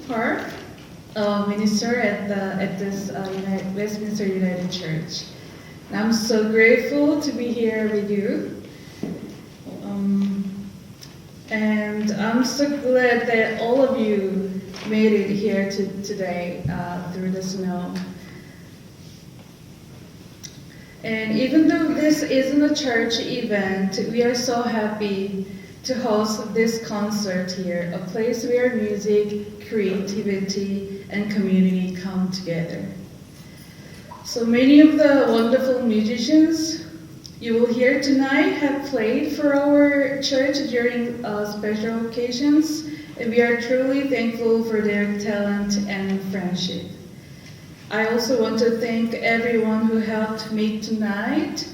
Park, minister at this Westminster United Church. And I'm so grateful to be here with you. And I'm so glad that all of you made it here today through the snow. And even though this isn't a church event, we are so happy to host this concert here, a place where music, creativity, and community come together. So many of the wonderful musicians you will hear tonight have played for our church during special occasions, and we are truly thankful for their talent and friendship. I also want to thank everyone who helped make tonight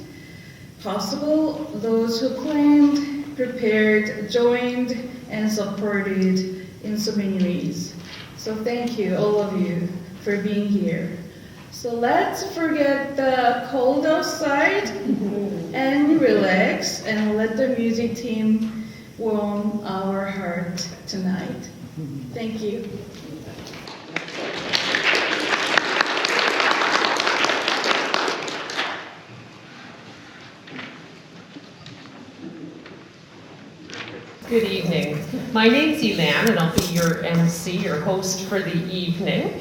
possible, those who planned, prepared, joined, and supported in so many ways. So thank you, all of you, for being here. So let's forget the cold outside and relax and let the music team warm our heart tonight. Thank you. Good evening. My name's Elan, and I'll be your MC, your host for the evening.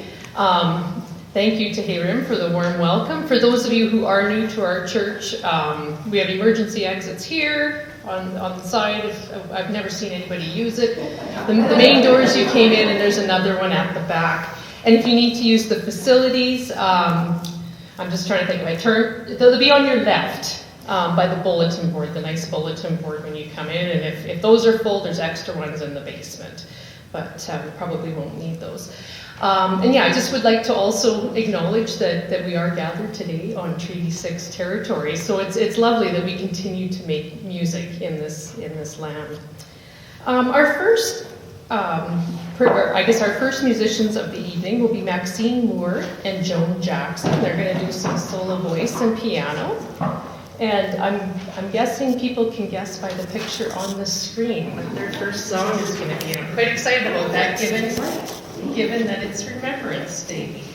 Thank you to Hyerim for the warm welcome. For those of you who are new to our church, we have emergency exits here on the side. I've never seen anybody use it. The main doors you came in, and there's another one at the back. And if you need to use the facilities, I'm just trying to think if I turn, they'll be on your left. By the bulletin board, the nice bulletin board when you come in, and if those are full, there's extra ones in the basement, but we probably won't need those. And yeah, I just would like to also acknowledge that we are gathered today on Treaty 6 territory, so it's lovely that we continue to make music in this land. Our first musicians of the evening will be Maxine Moore and Joan Jackson. They're going to do some solo voice and piano. And I'm guessing people can guess by the picture on the screen what their first song is going to be. I'm quite excited about that, given that it's Remembrance Day weekend.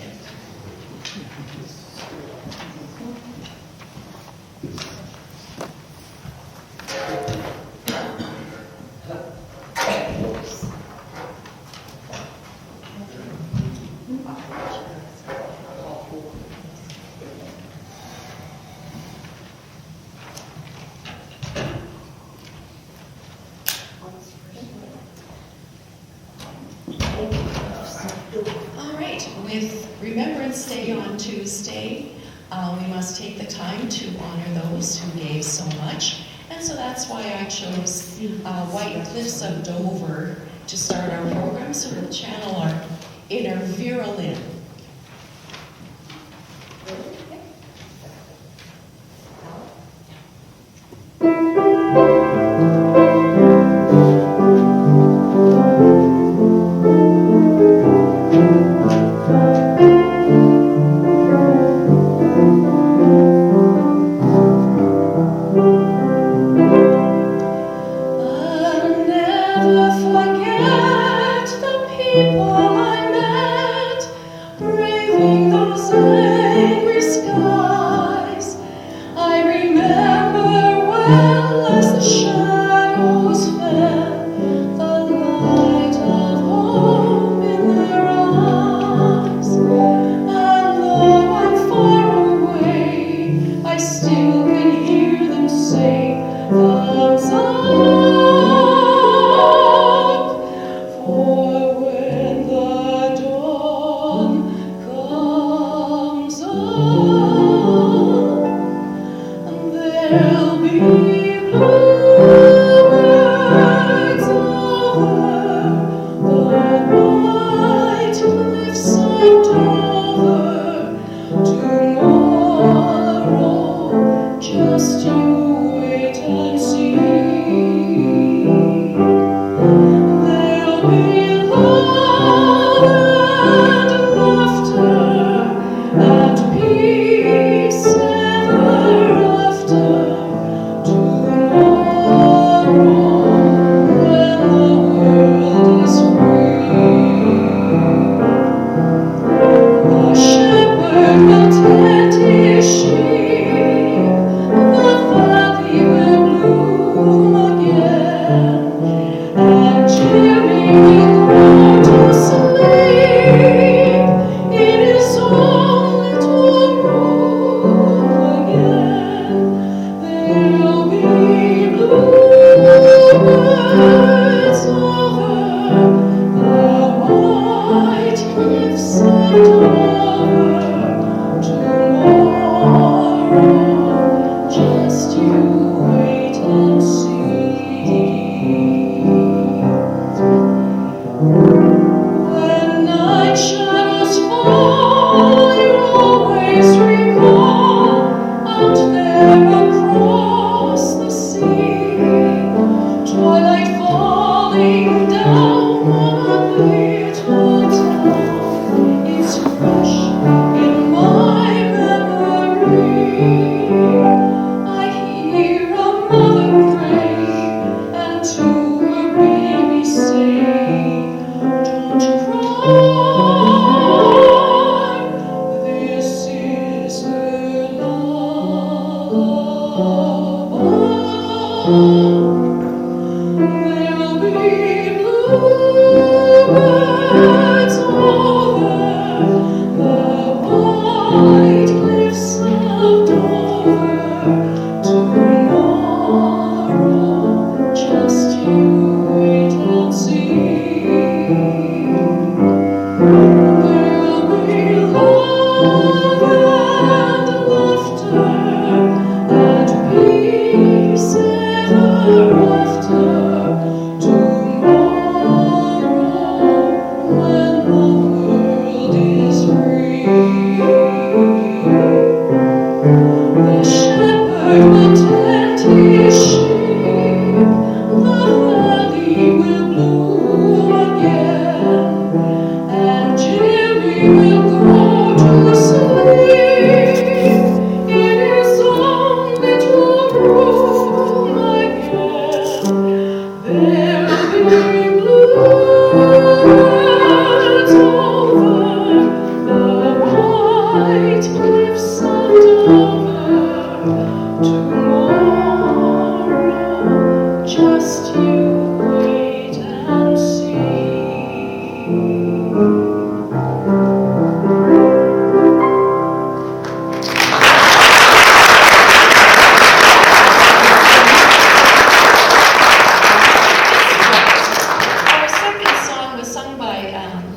With Remembrance Day on Tuesday, we must take the time to honor those who gave so much. And so that's why I chose White Cliffs of Dover to start our program, so we'll channel our inner virulin. For when the dawn comes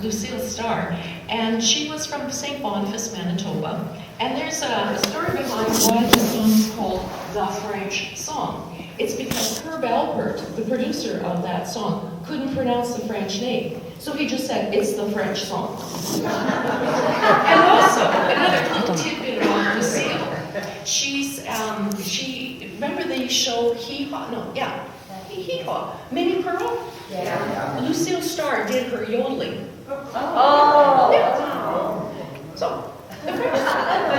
Lucille Starr, and she was from St. Boniface, Manitoba. And there's a story behind why the song is called The French Song. It's because Herb Alpert, the producer of that song, couldn't pronounce the French name. So he just said, it's the French song. And also, another little tidbit about Lucille. Remember the show Hee-Haw? No, yeah. Hee-Haw. Minnie Pearl? Yeah. Lucille Starr did her yodeling. Oh. Yeah. So, the French Dream.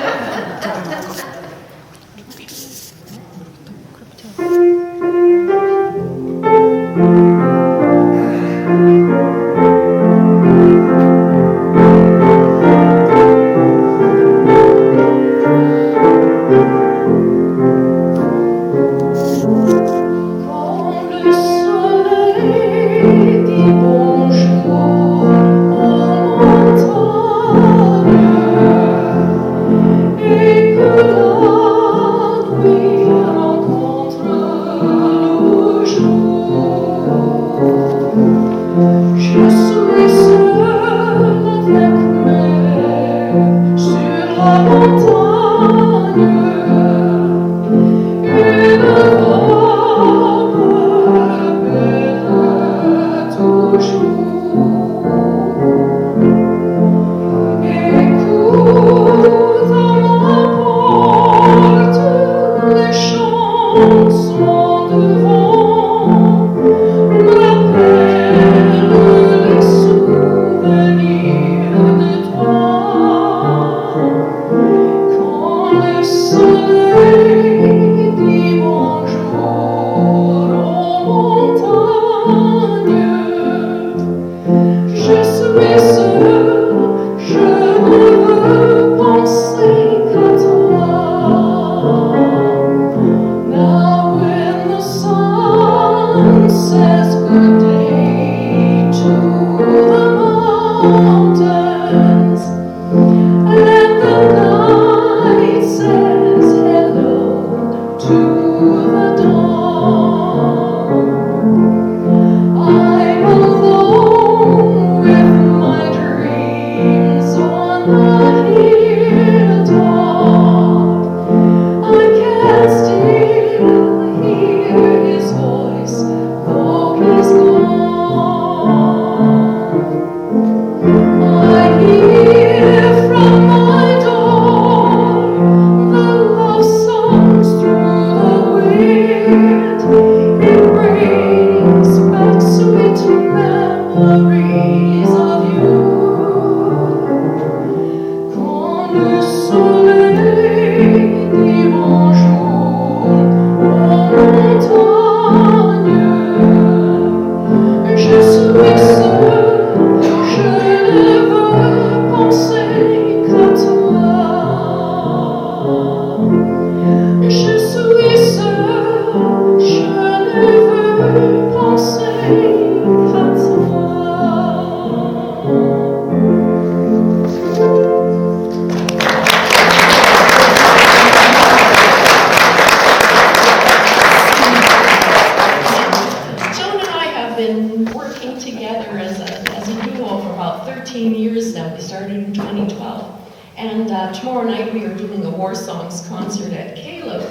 years now. We started in 2012. And tomorrow night we are doing a War Songs concert at Caleb.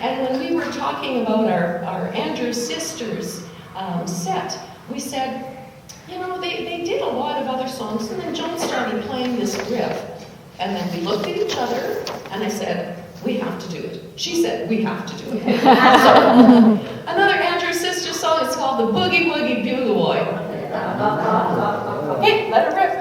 And when we were talking about our Andrews Sisters set, we said, you know, they did a lot of other songs, and then Joan started playing this riff. And then we looked at each other, and I said, we have to do it. She said, we have to do it. So, another Andrews Sisters song is called The Boogie Woogie Bugle Boy. Hey, let her rip.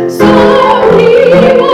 Some people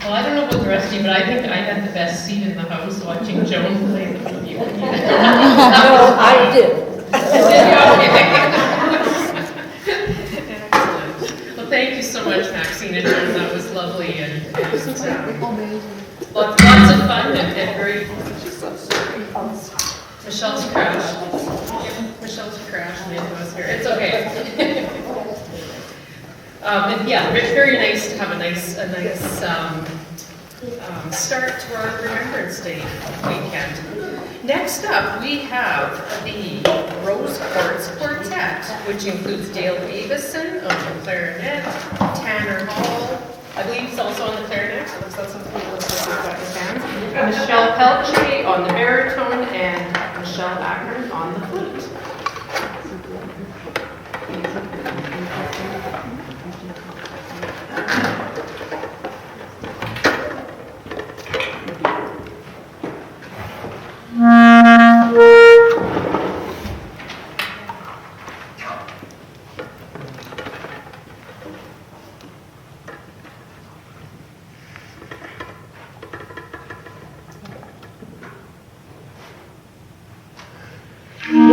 Well, I don't know about the rest of you, but I think I had the best seat in the house watching Joan play the piano. I did. Well, thank you so much, Maxine and Joan. That was lovely and lots of fun and very. Michelle's crashed. Michelle's crashed into us here. It's okay. And yeah, very nice to have a nice start to our Remembrance Day weekend. Next up, we have the Rose Quartz Quartet, which includes Dale Davison on the clarinet, Tanner Hall, I believe he's also on the clarinet, so that's something to look at his hands, Michelle Pelche on the baritone, and Michelle Akron on the flute. Mm-hmm.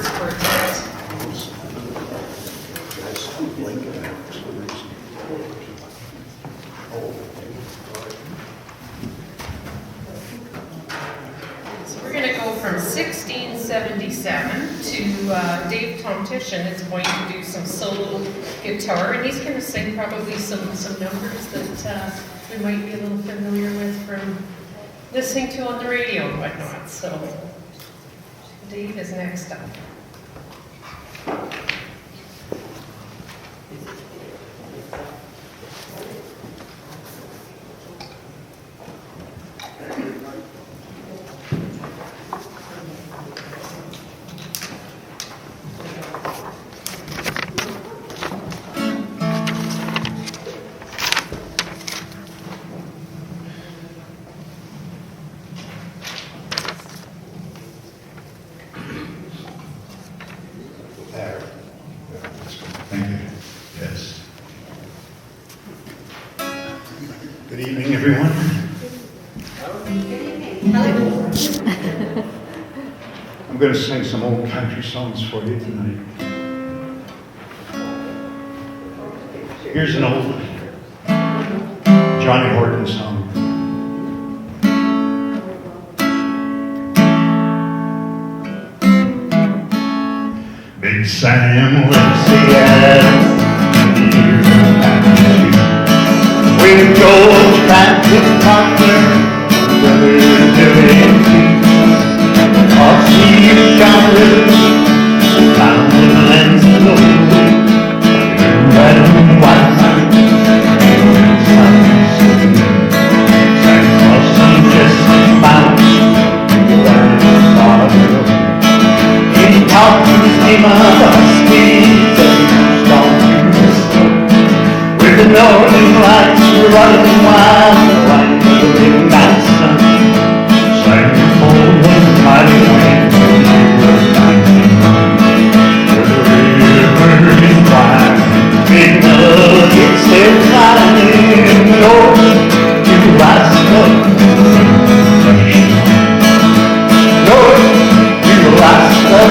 numbers for tonight. So we're going to go from 1677 to Dave Tomchyshen is going to do some solo guitar, and he's going to sing probably some numbers that we might be a little familiar with from listening to on the radio and whatnot. So Dave is next up. Thank you. Yes. Good evening, everyone. I'm going to sing some old country songs for you tonight. Here's an old Johnny Horton song. Big Sam lives Seattle, with George Baptist Parker, brother Billy Pease, all Steve John Rivers, found in the lands of gold, red and white signs, San Cross and Jesse Mounts, where the father he talked to his name about speed and used on to the snow. With the northern lights running wild, the light of the midnight sun sang the full and mighty wind of the river where the river is wide. Big nuggets they're flying north to Alaska, north to Alaska.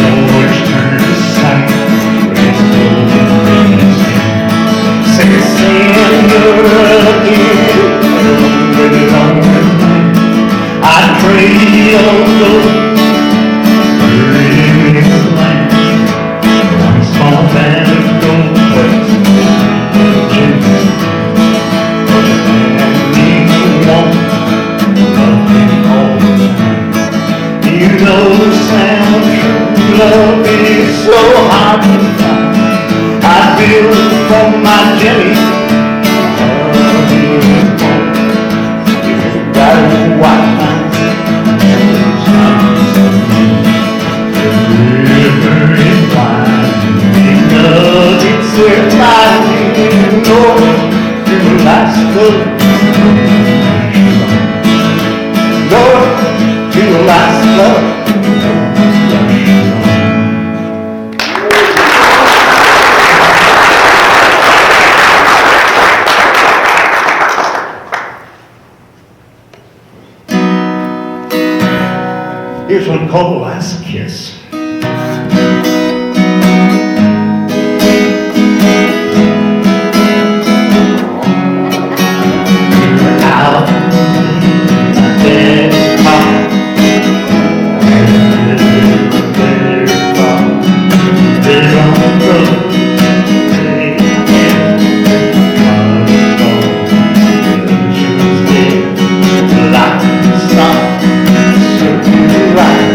George turned aside with his golden rings. Say, Sam, you're lucky, longer night. I pray you'll go buried in his land. One small band of gold buds, gently, but the man needs a woman, loving all the time. You know, Sam, true love is so hard to find. I feel for my Jenny, you've got a white line, the river is wide, big nuggets are flying north to Alaska, north to Alaska. Here's one called The Last Kiss. Out in my dead car, there on the road, she was dead, like the sun. Right.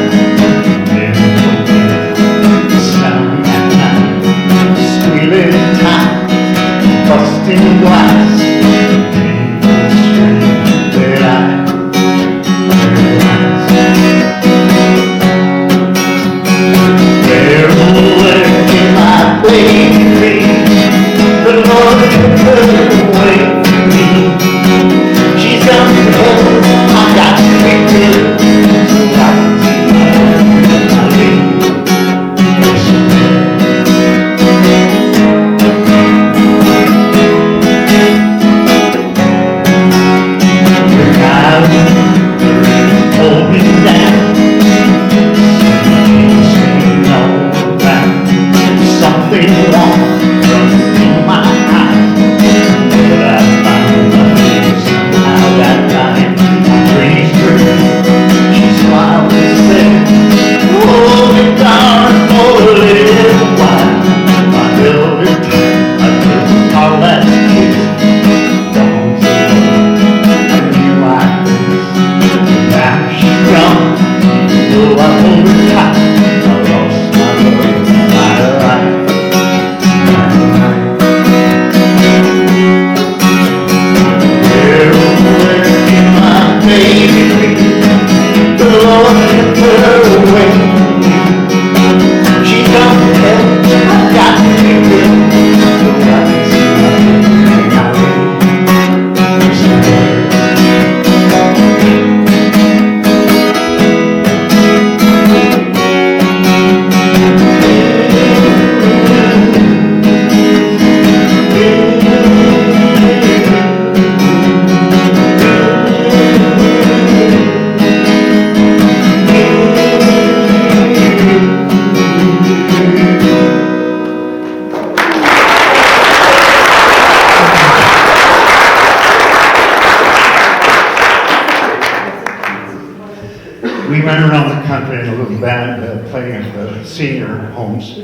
We ran around the country in a little band playing at the senior homes.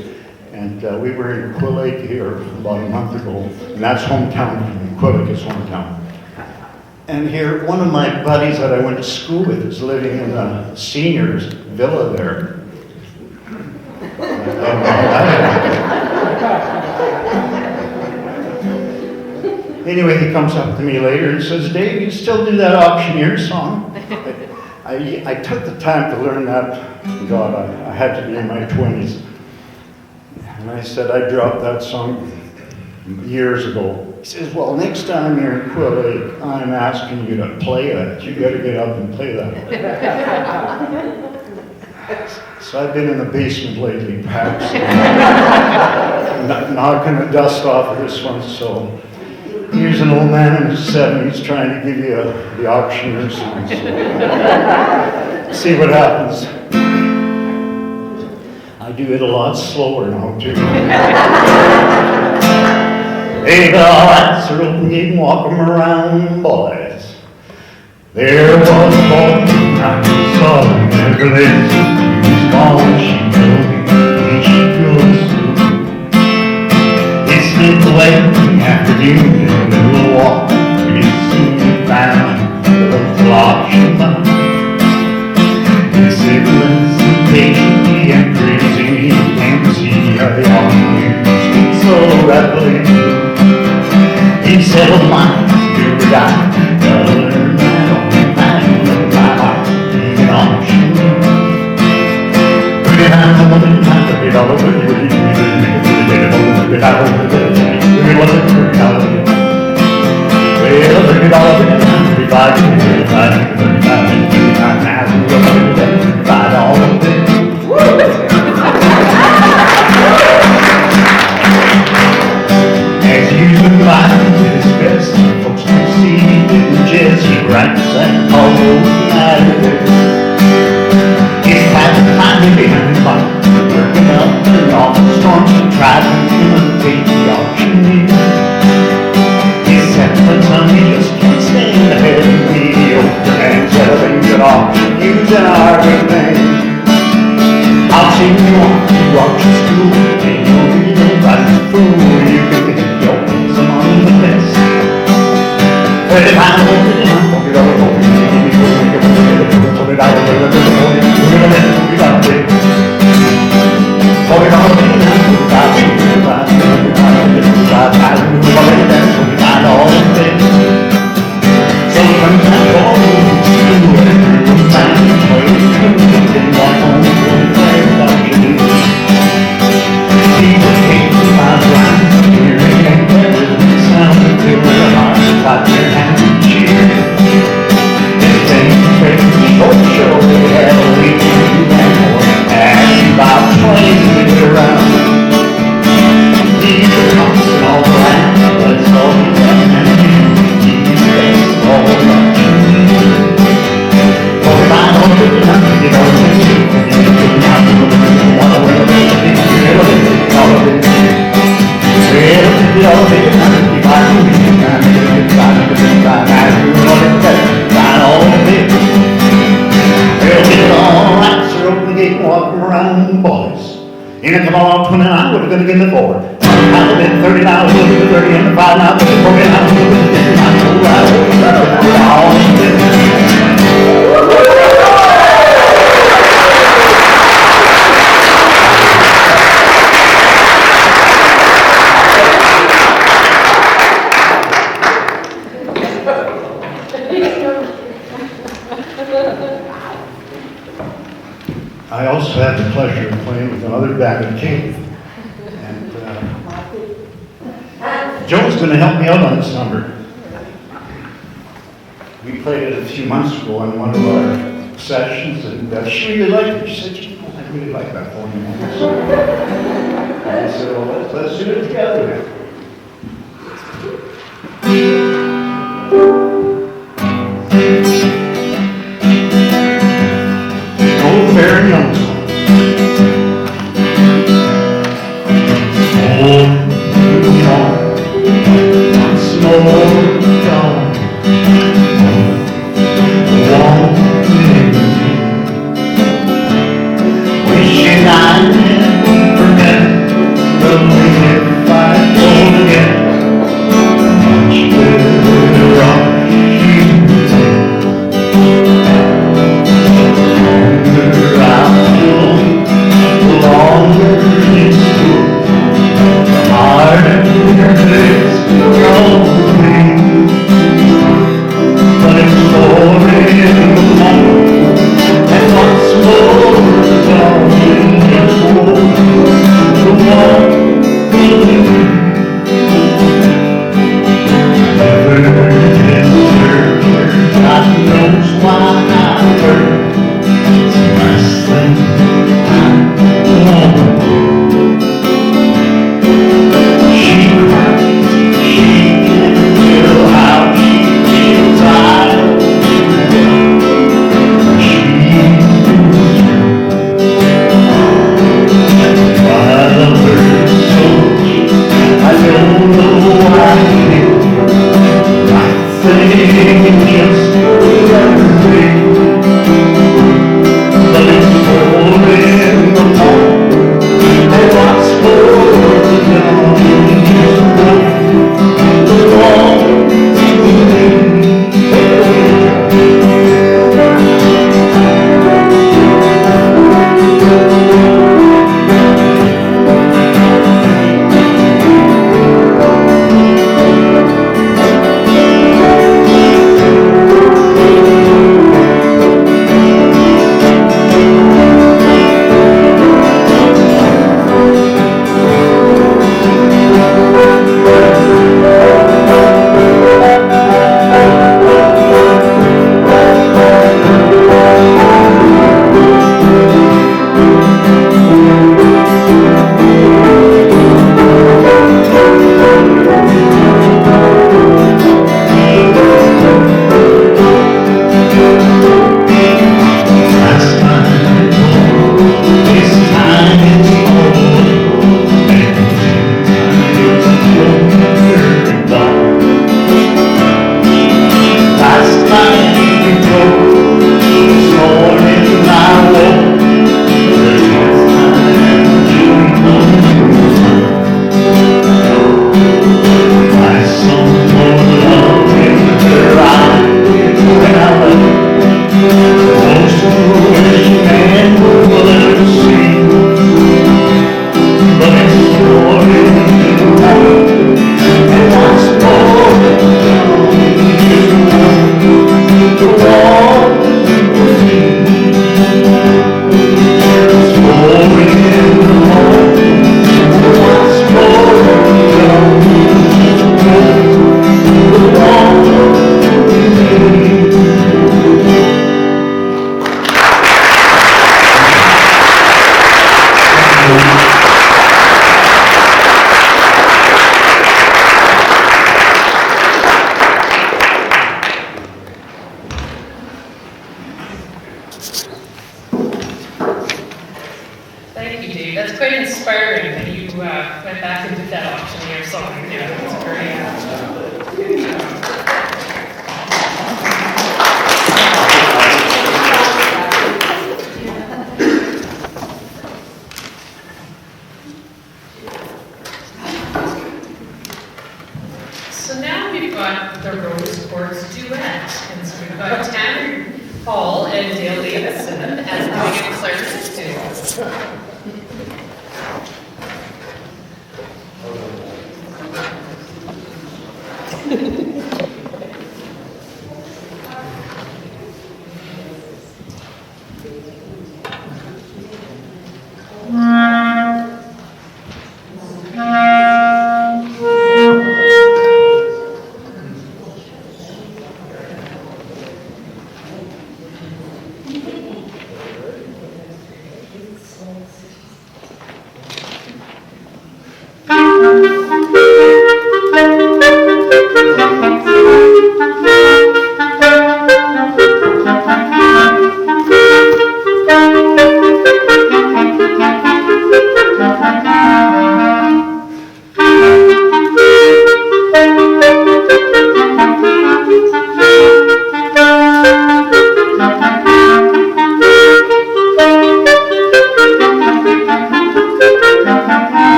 And we were in Quill Lake here about a month ago. And that's hometown for me. Quill Lake is hometown. And here, one of my buddies that I went to school with is living in a senior's villa there. Anyway, he comes up to me later and says, "Dave, you still do that auctioneer song?" I took the time to learn that. God, I had to be in my 20s. And I said, I dropped that song years ago. He says, "Well, next time you're in Quill Lake, I'm asking you to play that. You got to get up and play that." So I've been in the basement lately, perhaps. Knocking the dust off of this one. So here's an old man in his 70s trying to give you the auctioneer song. So see what happens. I do it a lot slower now, too. Hey, the lights are open, you can walk 'em around, boys. There was a boy I saw him never lived. He was small and she told me she could. He slipped away in the afternoon in a little walk. We soon found the little auction box. His cigarettes and patiently and crazy, you can't see how the auctioneers speak so rapidly. He said, "Oh my, you're a guy, gotta learn that on the man, my heart, being an auctioneer. As you look by to his best, folks can see the jazz he writes and all over the It's time to find him behind the bar, working up and off the storms to try to imitate the auctioneer. He's set for some, he just can't stand the head of mediocre and selling good auction, using our good things. I'll take you on to auction school, and you'll be nobody's fool. You can get your hands among the best. 35 $40, come on, 29, what are we going to get it for? $30, we'll do the 30 and the 5 now, the 49, we'll do the 59, I also had the pleasure of playing with another band in Cape. And Joan's going to help me out on this number. We played it a few months ago on one of our sessions, and she really liked it. She said, "You know, I really like that for you." And I said, "Well, let's do it together." Very young song. Oh, once more gone. One and over the sea. But it's more in love, and what's more is to walk with me. It's more in love, and what's more in love is to walk with me. Thank you, Dave. That's quite inspiring that you went back and did that auctioneer song. Yeah, that's great. Good job. So now we've got the Rose Quartz Duet. And so we've got Tanner Hall and Dale Davison as doing a clarinet duo.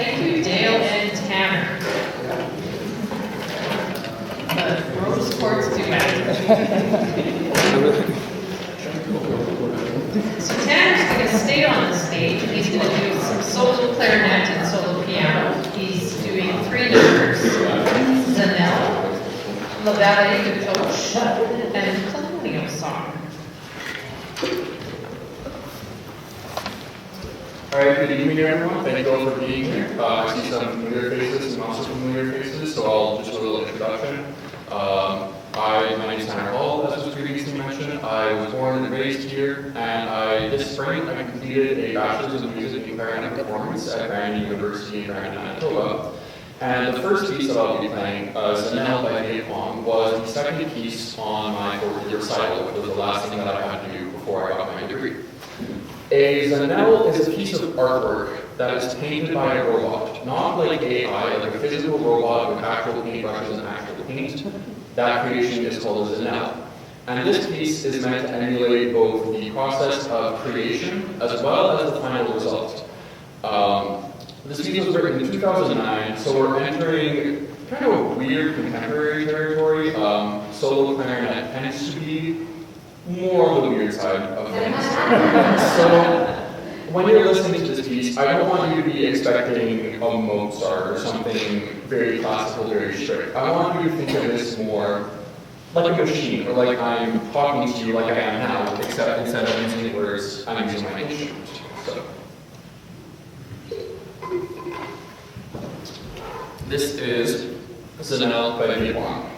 Thank you, Dale and Tanner. The rose quartz duet. So Tanner's going to stay on the stage, and he's going to do some solo clarinet and solo piano. He's doing 3 numbers: Zanelle, La Vallée de Coach, and Colonial Song. All right, good evening, everyone. Thank you all for being here. I see some familiar faces and also familiar faces, so I'll just do a little introduction. My name is Tanner Hall, as was previously mentioned. I was born and raised here, and this spring I completed a Bachelor's of Music in Clarinet Performance at Brandon University in Brandon, Manitoba. And the first piece that I'll be playing, Zanelle by Elan Buan, was the second piece on my 4th-year recital, which was the last thing that I had to do before I got my degree. A Zanelle is a piece of artwork that is painted by a robot, not like AI, like a physical robot with actual paintbrushes and actual paint. That creation is called a Zanelle. And this piece is meant to emulate both the process of creation as well as the final result. This piece was written in 2009, so we're entering kind of a weird contemporary territory. Solo clarinet tends to be more on the weird side of things. So when you're listening to this piece, I don't want you to be expecting a Mozart or something very classical, very strict. I want you to think of this more like a machine, or like I'm talking to you like I am now, except instead of using words, I'm using my instrument. So this is Zanelle by Elan Buan.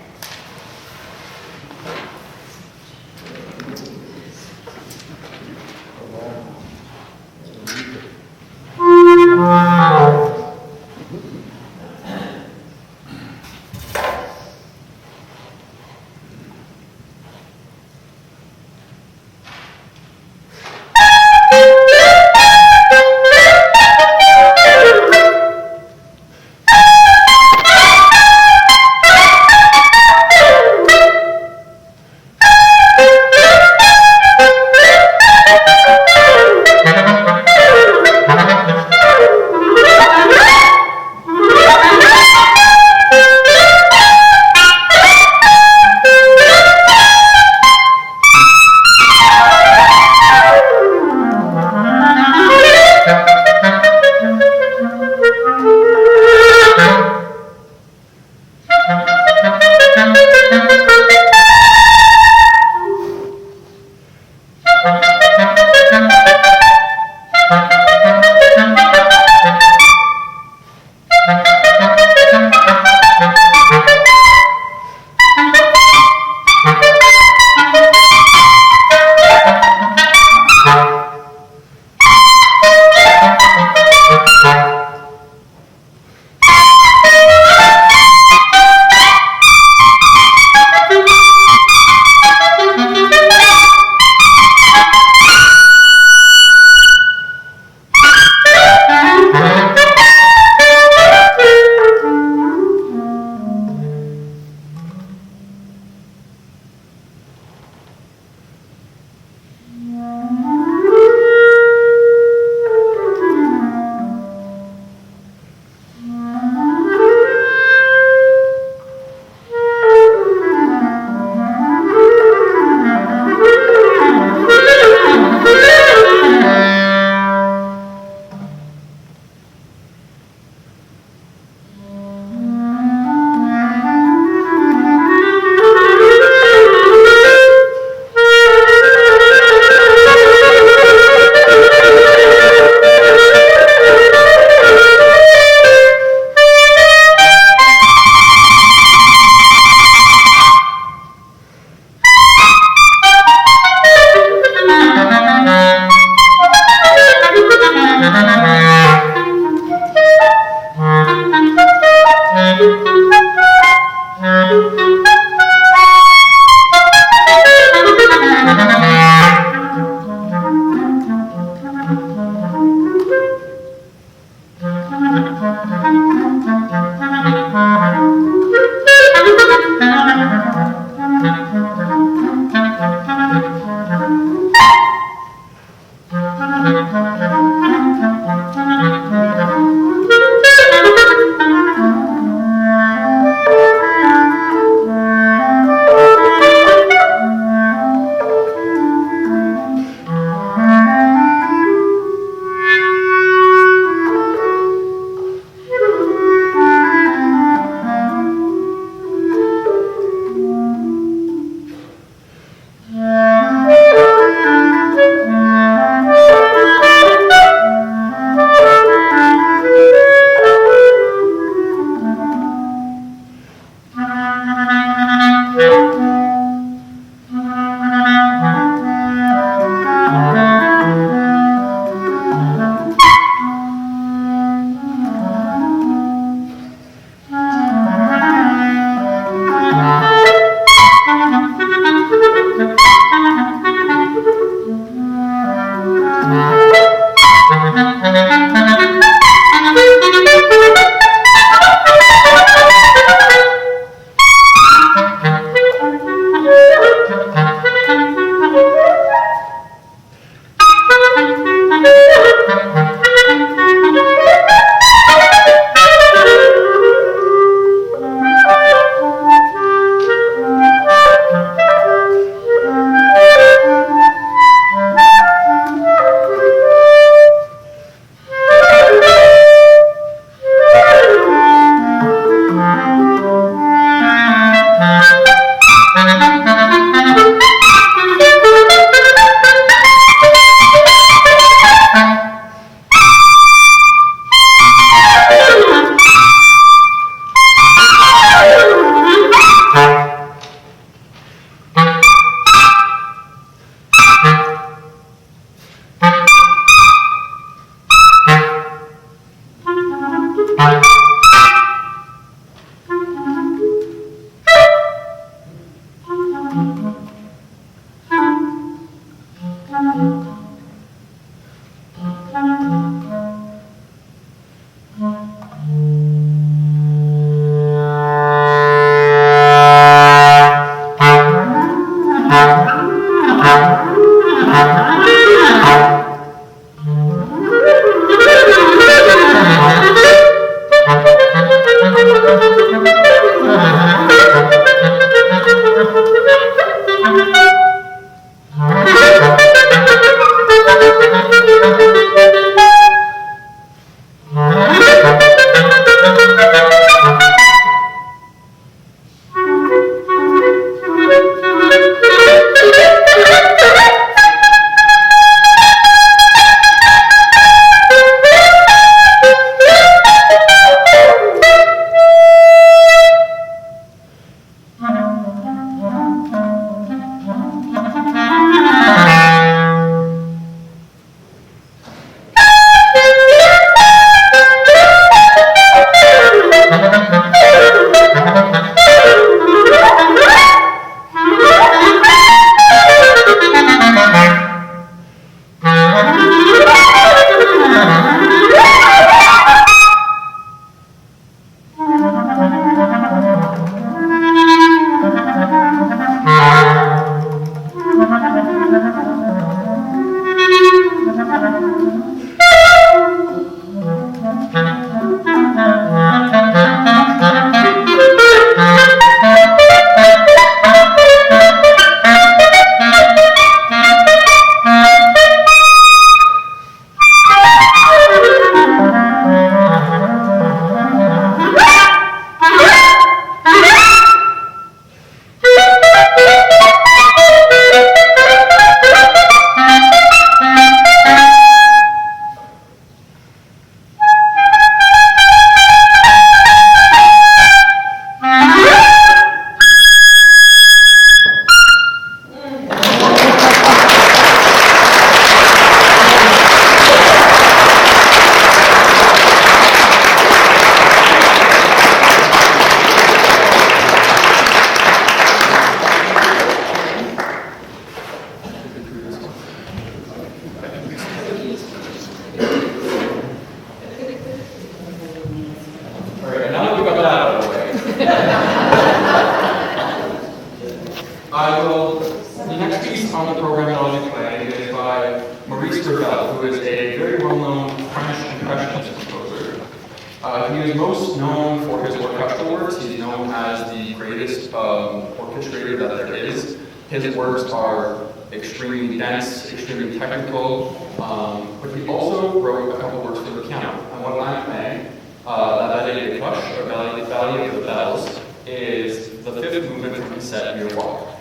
he's most known for his orchestral works, he's known as the greatest orchestrator that there is. His works are extremely dense, extremely technical, but he also wrote a couple works for the piano. And what I'm playing, La Vallée des Cloches, or Valley of the Bells, is the fifth movement from his set Miroir.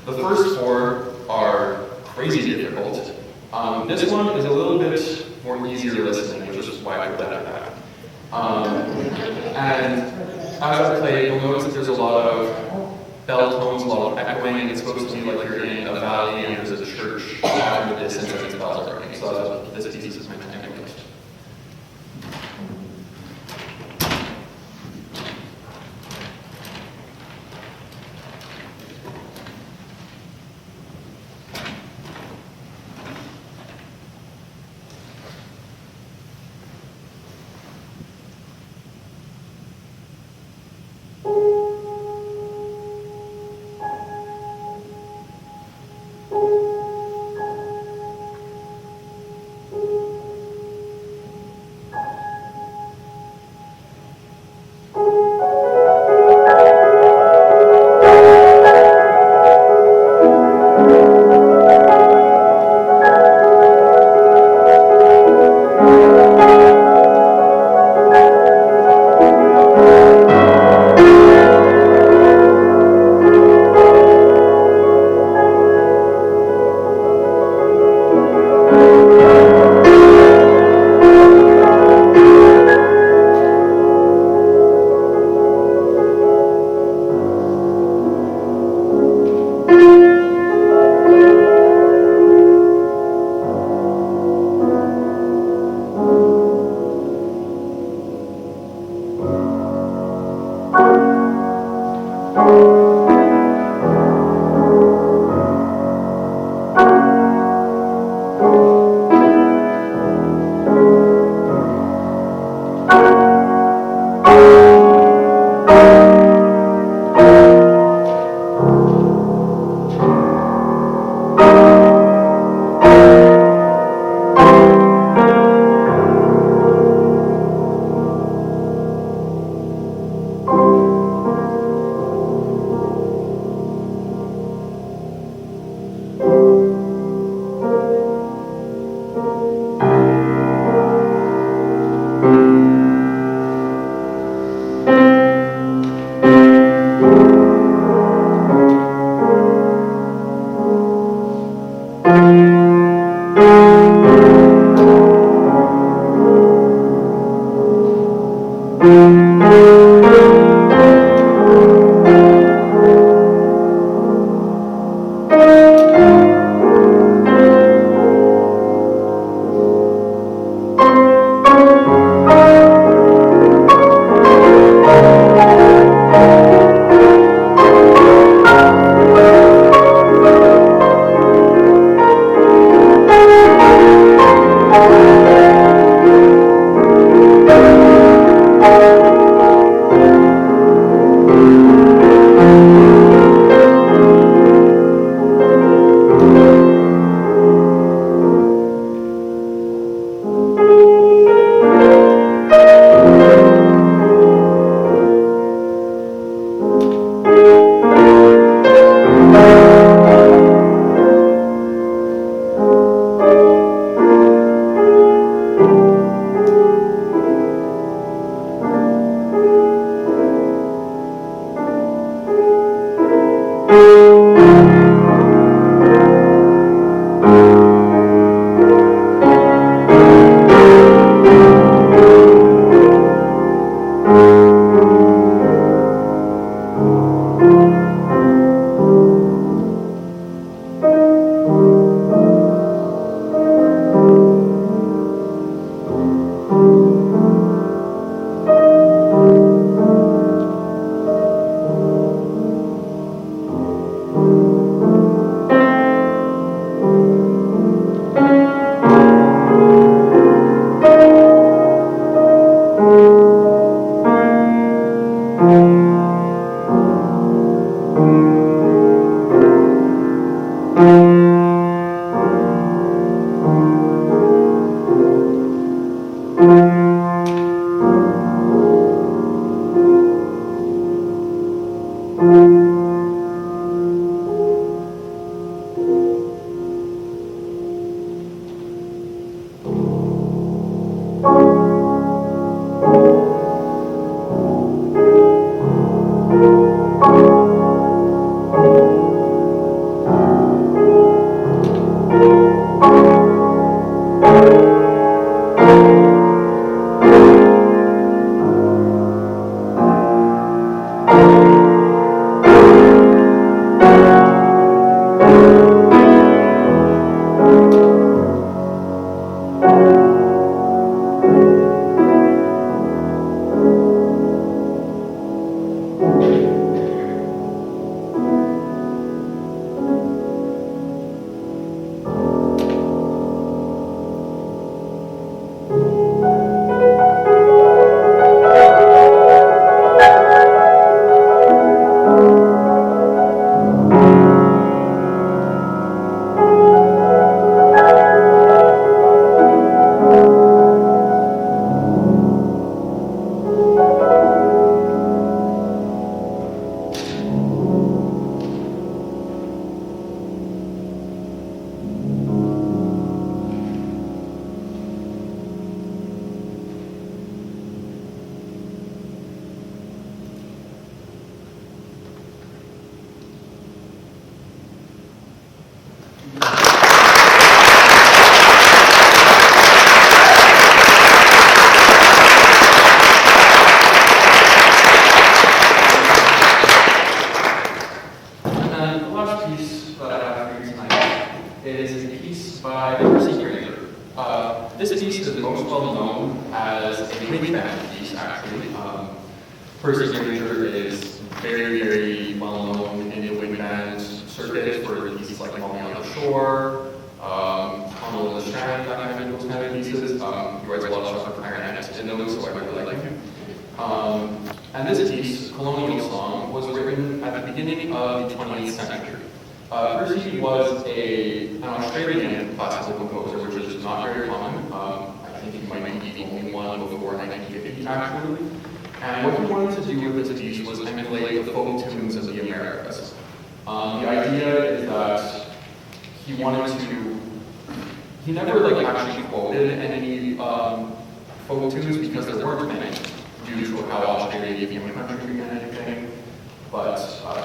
The first four are crazy difficult. This one is a little bit more easier listening, which is why I put that back. And as I play, you'll notice that there's a lot of bell tones, a lot of echoing. It's supposed to be like you're in a valley and there's a church off in the distance and its bells are ringing. So that's what this piece is meant to emulate. Pease, actually. Percy Grainger is very, very well known in the wind band circuit for pieces like Molly on the Shore, Tunnel in the Strand, that kind of those kind of pieces. He writes a lot of stuff for clarinet in those, so I really like him. And this piece, Colonial Song, was written at the beginning of the 20th century. Percy was an Australian classical composer, which is not very common. I think he might be the only one before 1950, actually. And what he wanted to do with this piece was emulate the folk tunes of the Americas. The idea is that he wanted to, he never actually quoted any folk tunes because there weren't many due to how Australia became a country and anything. But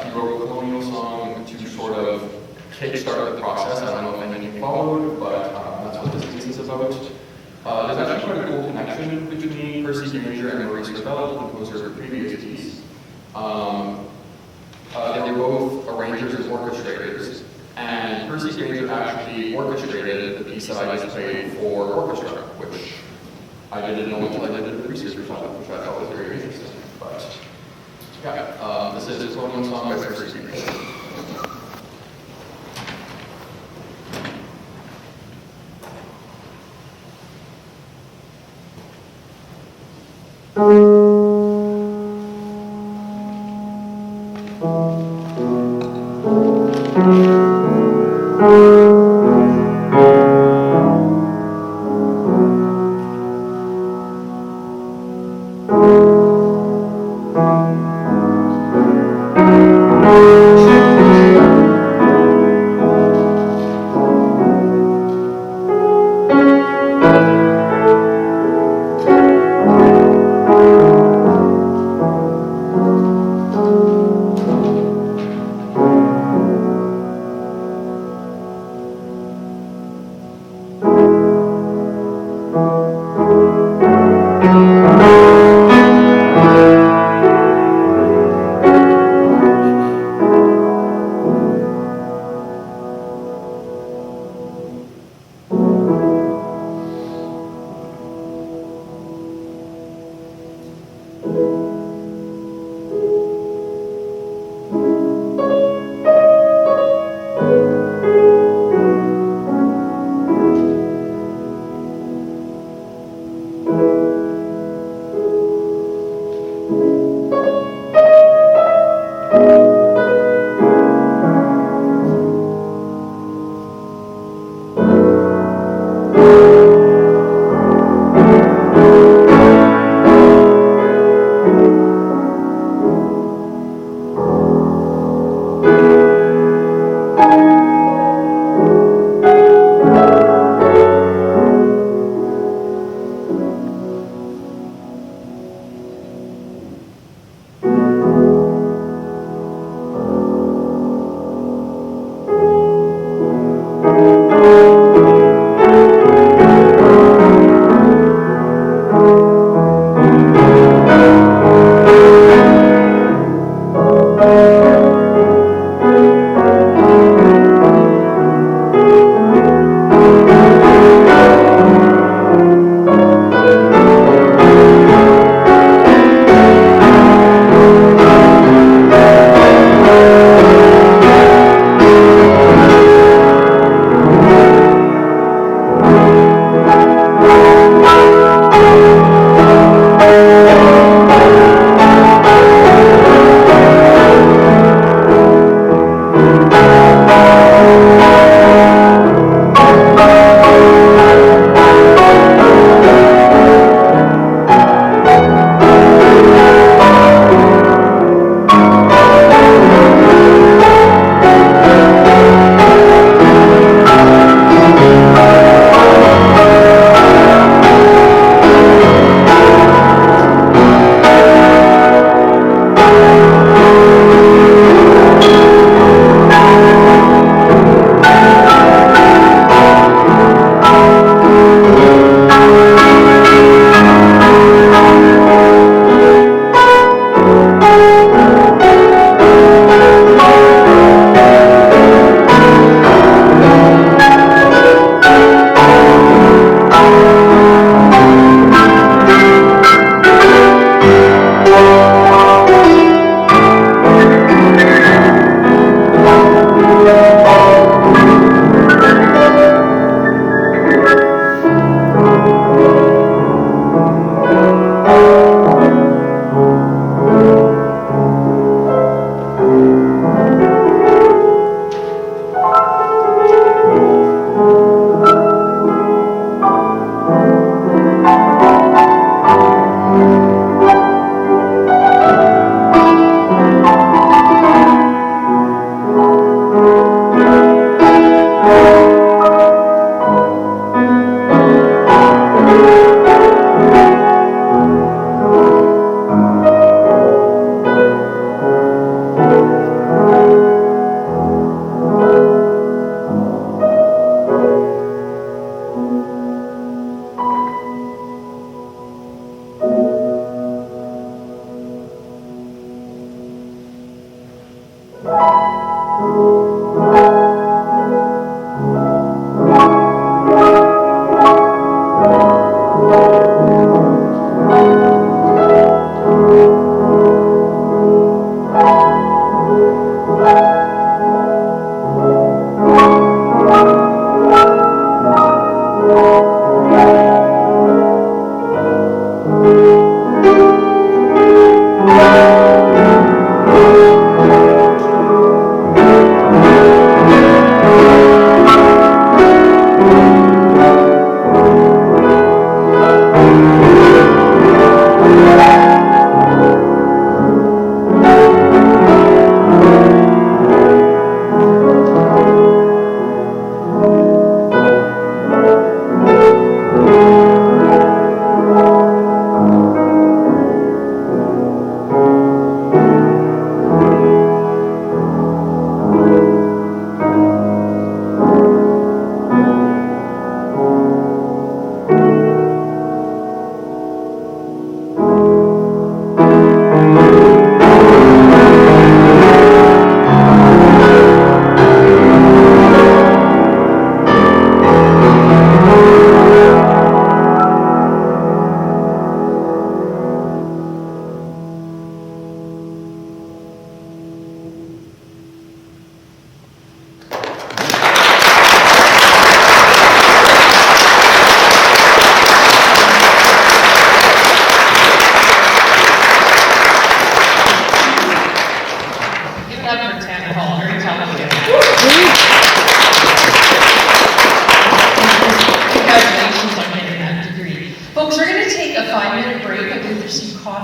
he wrote a colonial song to sort of kickstart the process. I don't know if anything followed, but that's what this piece is about. There's actually quite a cool connection between Percy Grainger and Maurice Ravel, the composer of the previous piece. They were both arrangers and orchestrators, and Percy Grainger actually orchestrated the piece that I just played for orchestra, which I didn't know until I did the research on it, which I thought was very interesting. But yeah, this is a Colonial Song by Percy Grainger.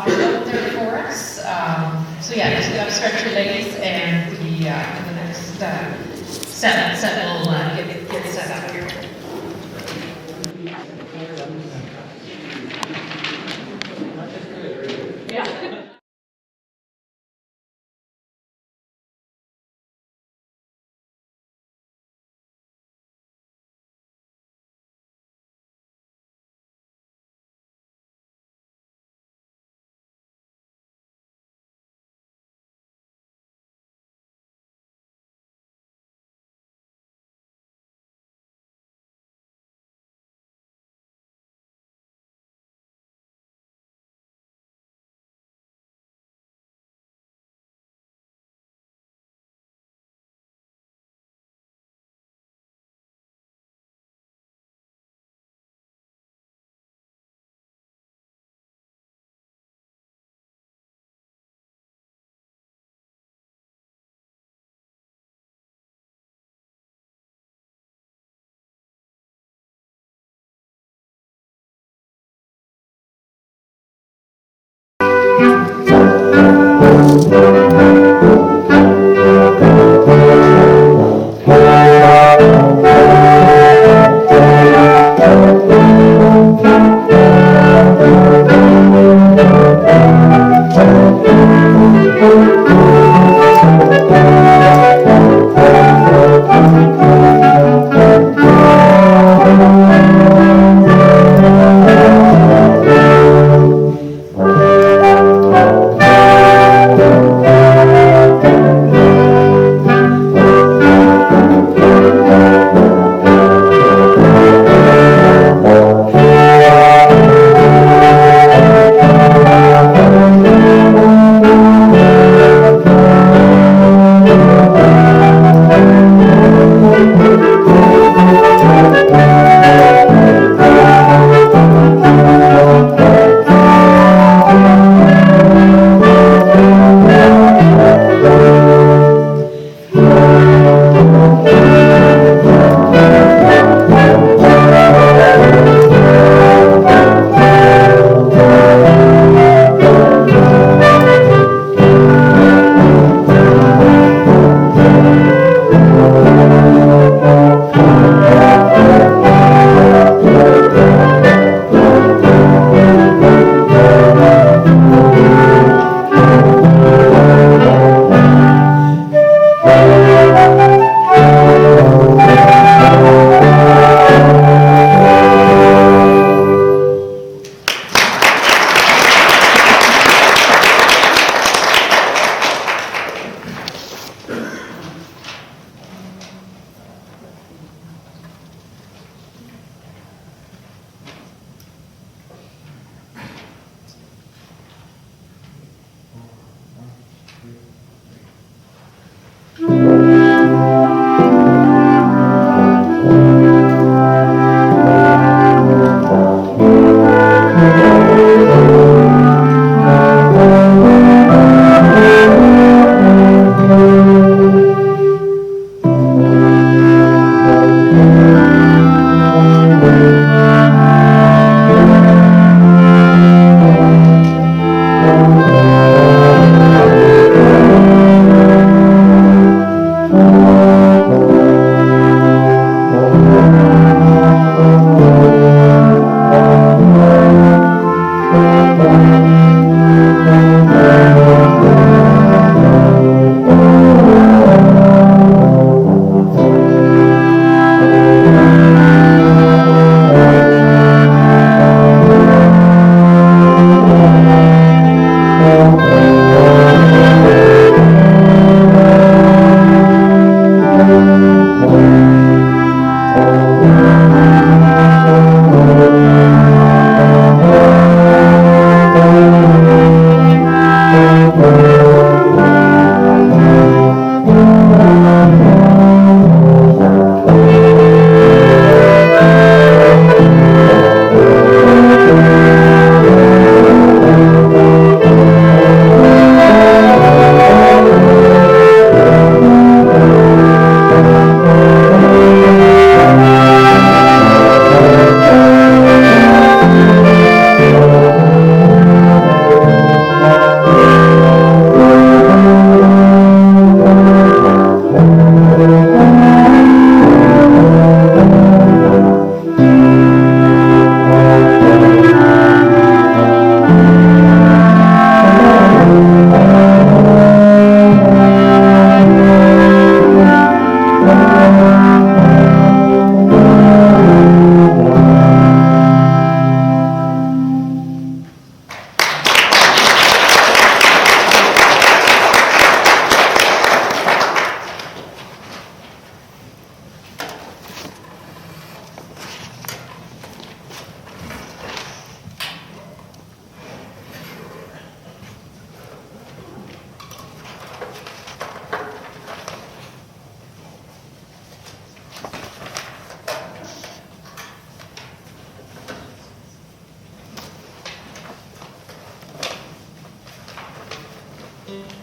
offered out there for us. So yeah, just gotta stretch your legs and the next set will get set up here. Yeah.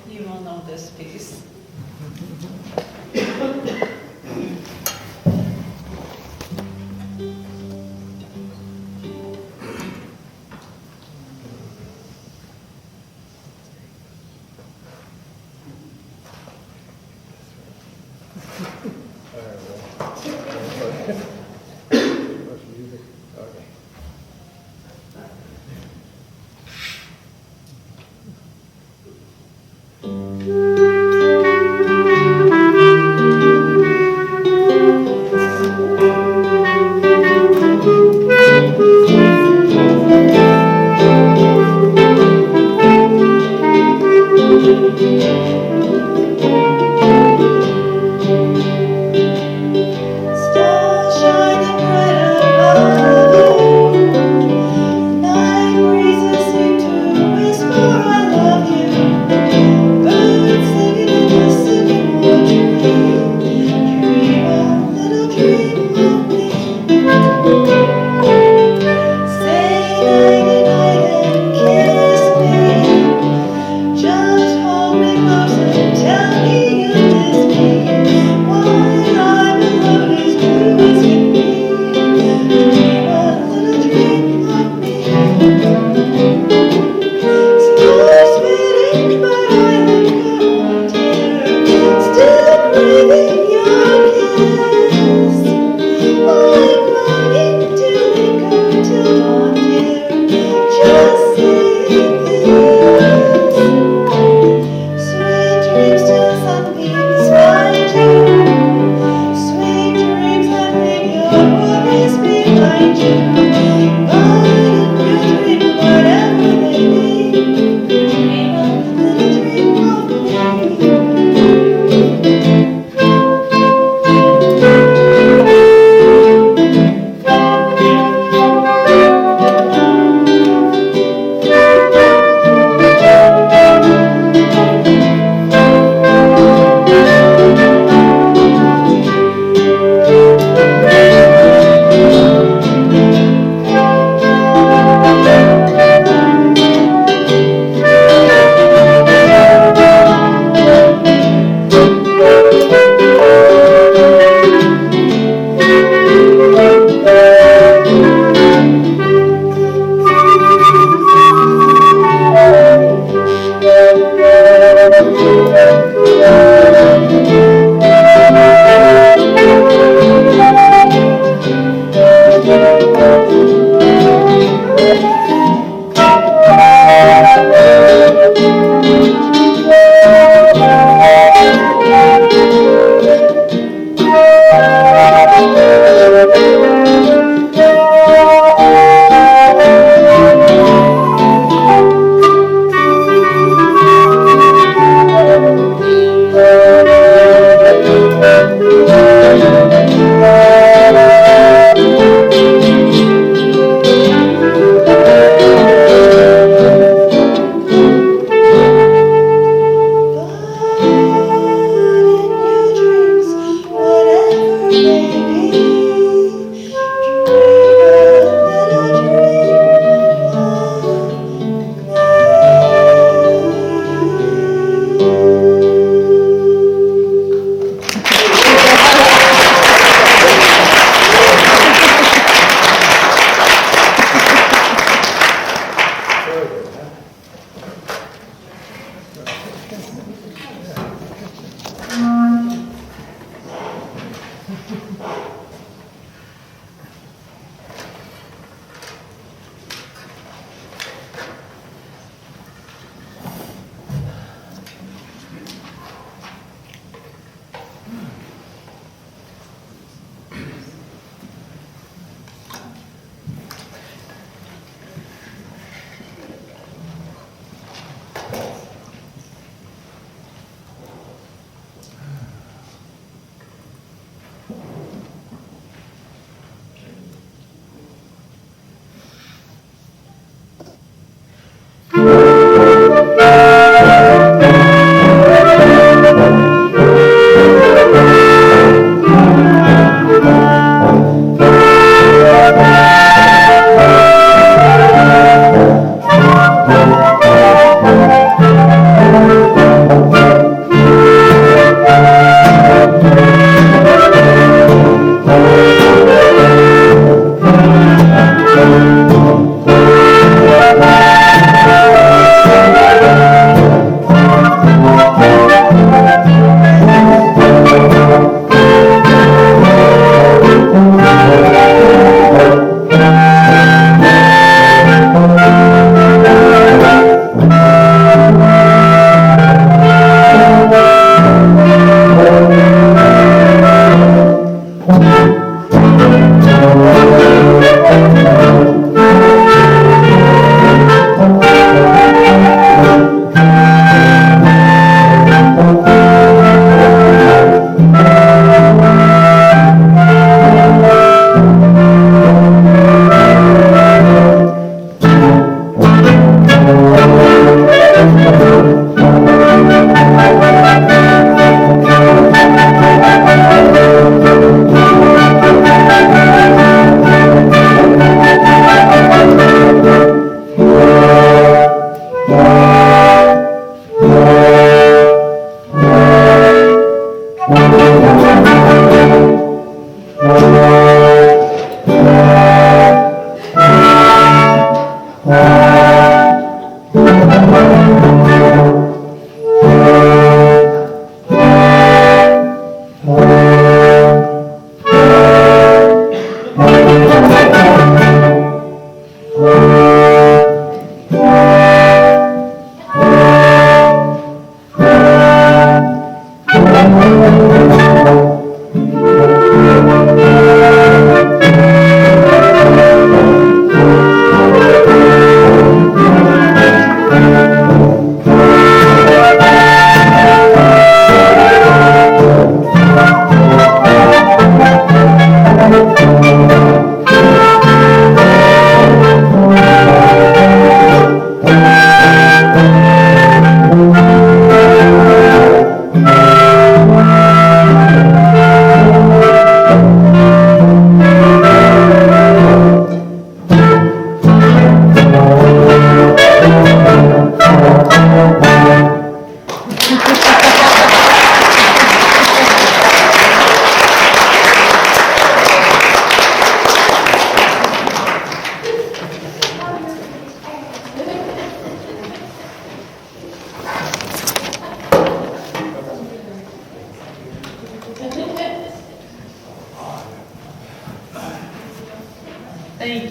You will know this piece. Okay.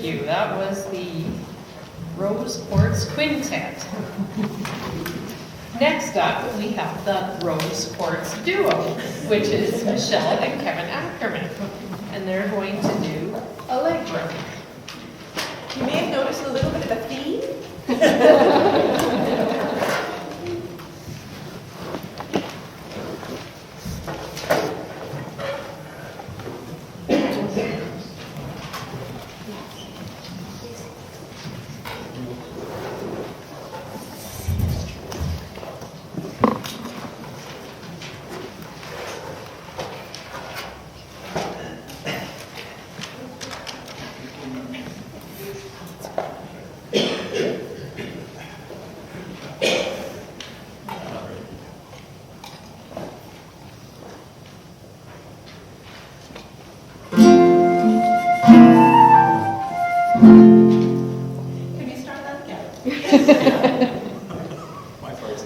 you. That was the Rose Quartz Quintet. Next up, we have the Rose Quartz Duo, which is Michelle and Kevin Ackerman. And they're going to do Allegro. You may have noticed a little bit of a theme.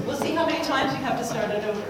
We'll see how many times you have to start it over.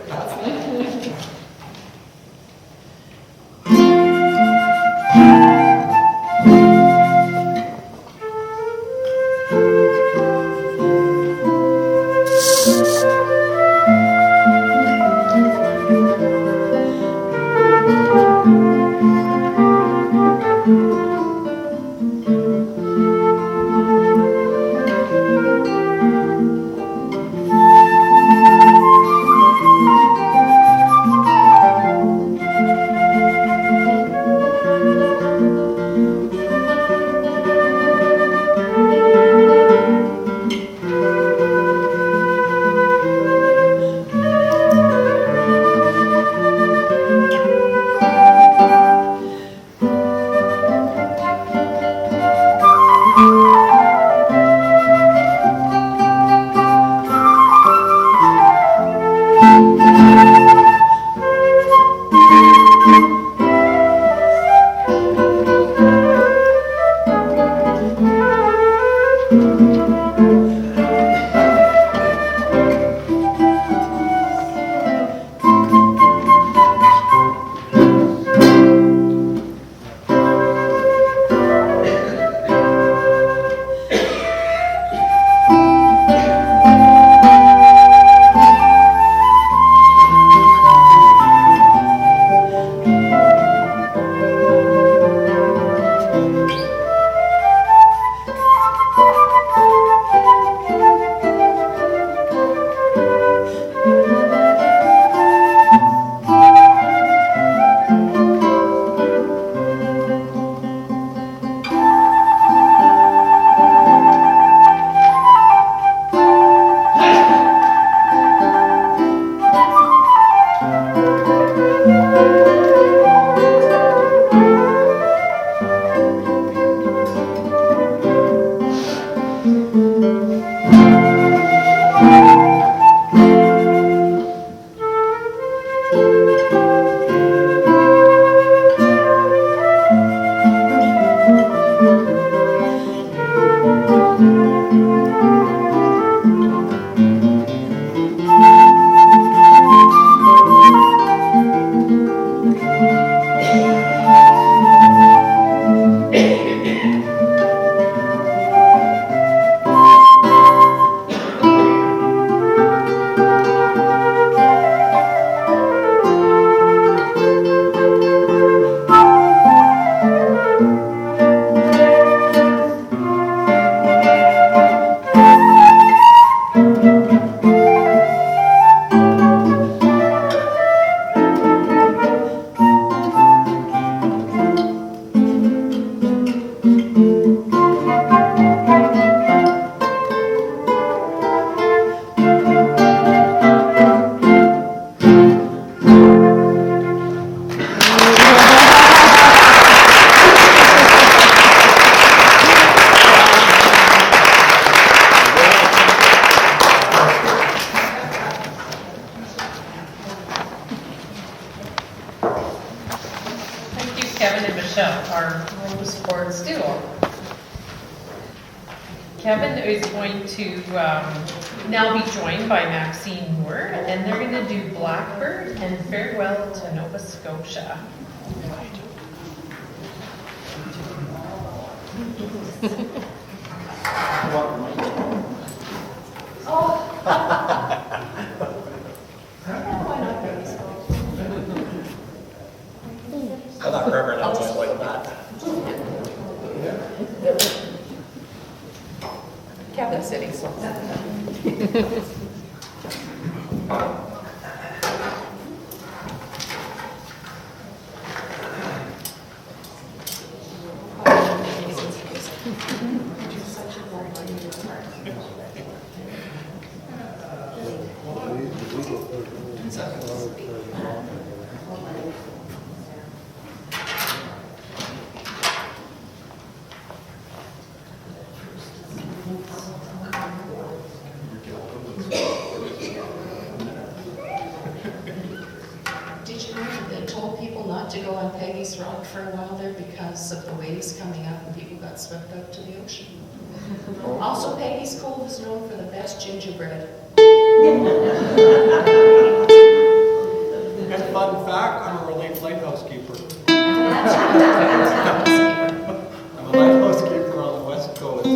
Kevin and Michelle, our Rose Quartz duo. Kevin is going to now be joined by Maxine Moore, and they're going to do Blackbird and Farewell to Nova Scotia. I'm not Reverend outside like that. Cabinet sitting. Did you know that they told people not to go on Peggy's Rock for a while there because of the waves coming up and people got swept out to the ocean? Also, Peggy's Cove is known for the best gingerbread. And fun fact, I'm a relief lighthouse keeper. That's I'm a lighthouse keeper on the West Coast.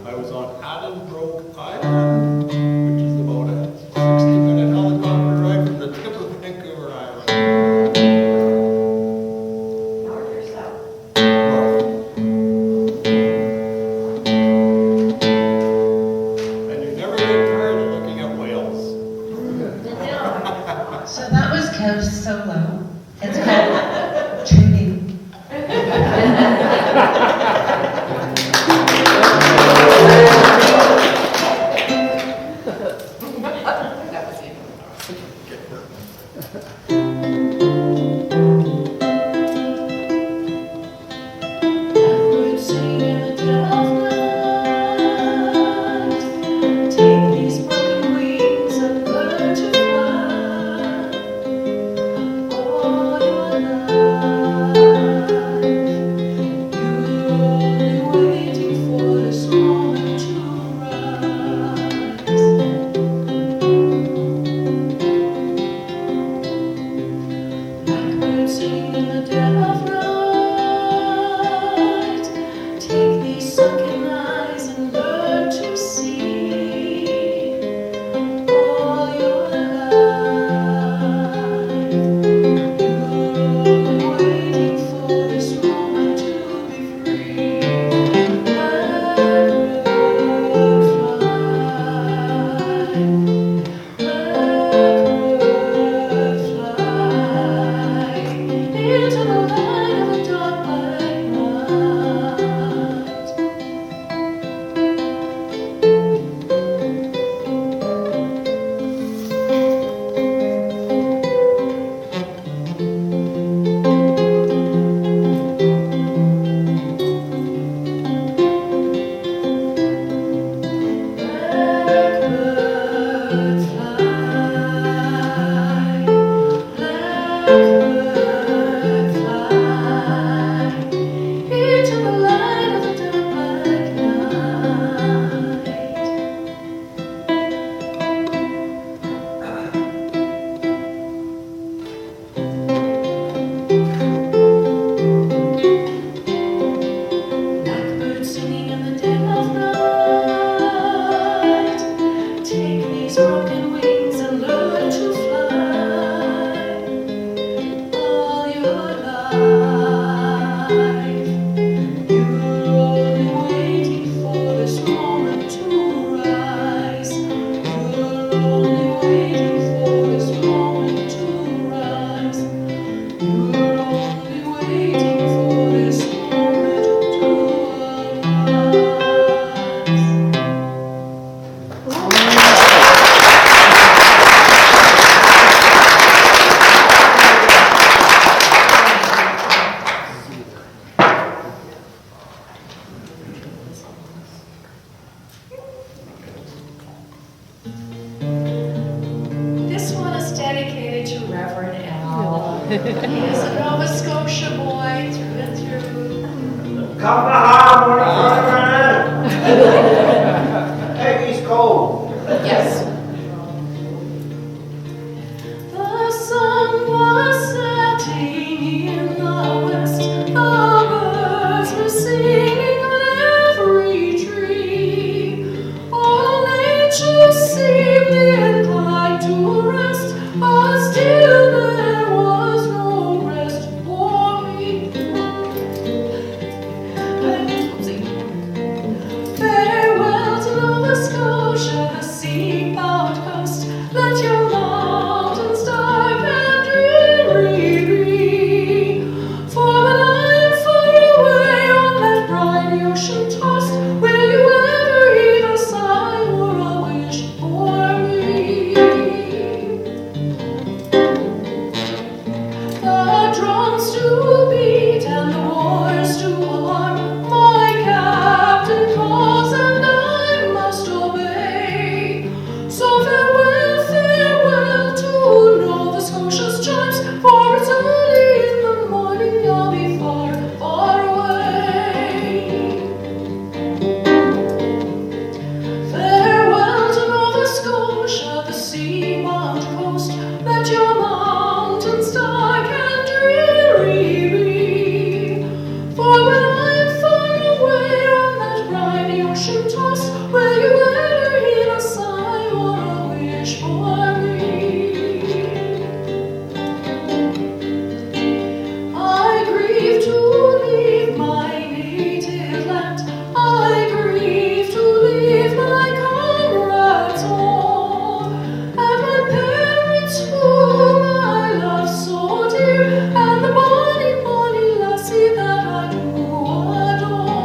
I was on Addenbrooke Island, which is about a 60-minute helicopter ride from the tip of Vancouver Island. North or south? North. And you never get tired of looking at whales. So that was Kev's solo. It's called tuning. That was it. Birds sing in the dead of night. Take these broken wings and learn to fly. All your life, you're only waiting for this moment to rise. Blackbirds sing in the dead of night. Take these sunken eyes and learn to see. All your life, you're waiting for this moment to be free. Blackbird fly, blackbird fly into the light of a dark black night. Blackbird fly, blackbird fly into the light of a dark black night. Blackbirds singing in the dead of night. Take these broken wings and learn to fly. All your life, you're only waiting for this moment to rise. You're only waiting for this moment to rise. You're only waiting for this moment to This one is dedicated to Reverend Al. He is a Nova Scotia boy through and through. Come to Hyerim, Peggy's Cove. Yes. The sun was setting in the west, the birds were singing on every tree. All nature seemed inclined to rest, but still there was no rest for me. Farewell to Nova Scotia, the sea-bound coast. Let your mountains dark and dreary be. For when I am far away on that briny ocean tossed, will you ever heave a sigh or a wish for me? The drums to beat and the wars to alarm. My captain calls and I must obey. So farewell, farewell to Nova Scotia's chimes, for it's early in the morning, I'll be far, far away. Farewell to Nova Scotia, the sea-bound coast. Let your mountains dark and dreary be. For when I'm far away on that briny ocean tossed, will you ever hear a sigh or a wish for me? I grieve to leave my native land. I grieve to leave my comrades all, and my parents whom I love so dear, and the bonny, bonny lassie that I do adore.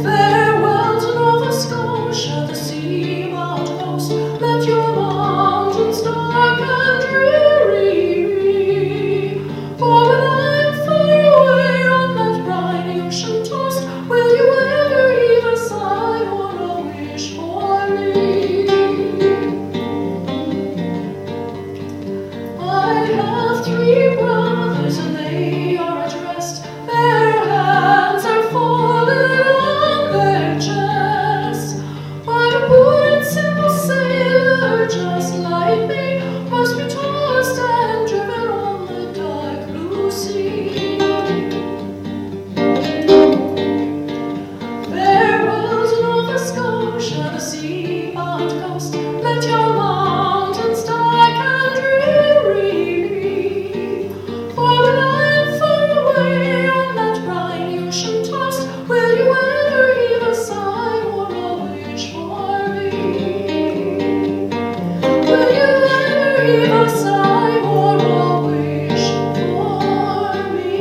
Farewell to Nova Scotia, the sea-bound coast. Let your mountains dark and dreary be. For when I'm far away on that briny ocean tossed, will you ever heave a sigh or a wish for me? I have 3 brothers and they are at rest. Their hands are folded on their chests. But a poor and simple sailor just like me must be tossed and driven on the dark blue sea. Farewell to Nova Scotia, the sea-bound coast. Let your mountains dark and dreary be. For when I'm far away on that briny ocean tossed, will you ever heave a sigh or a wish for me? Will you ever heave a sigh or a wish for me?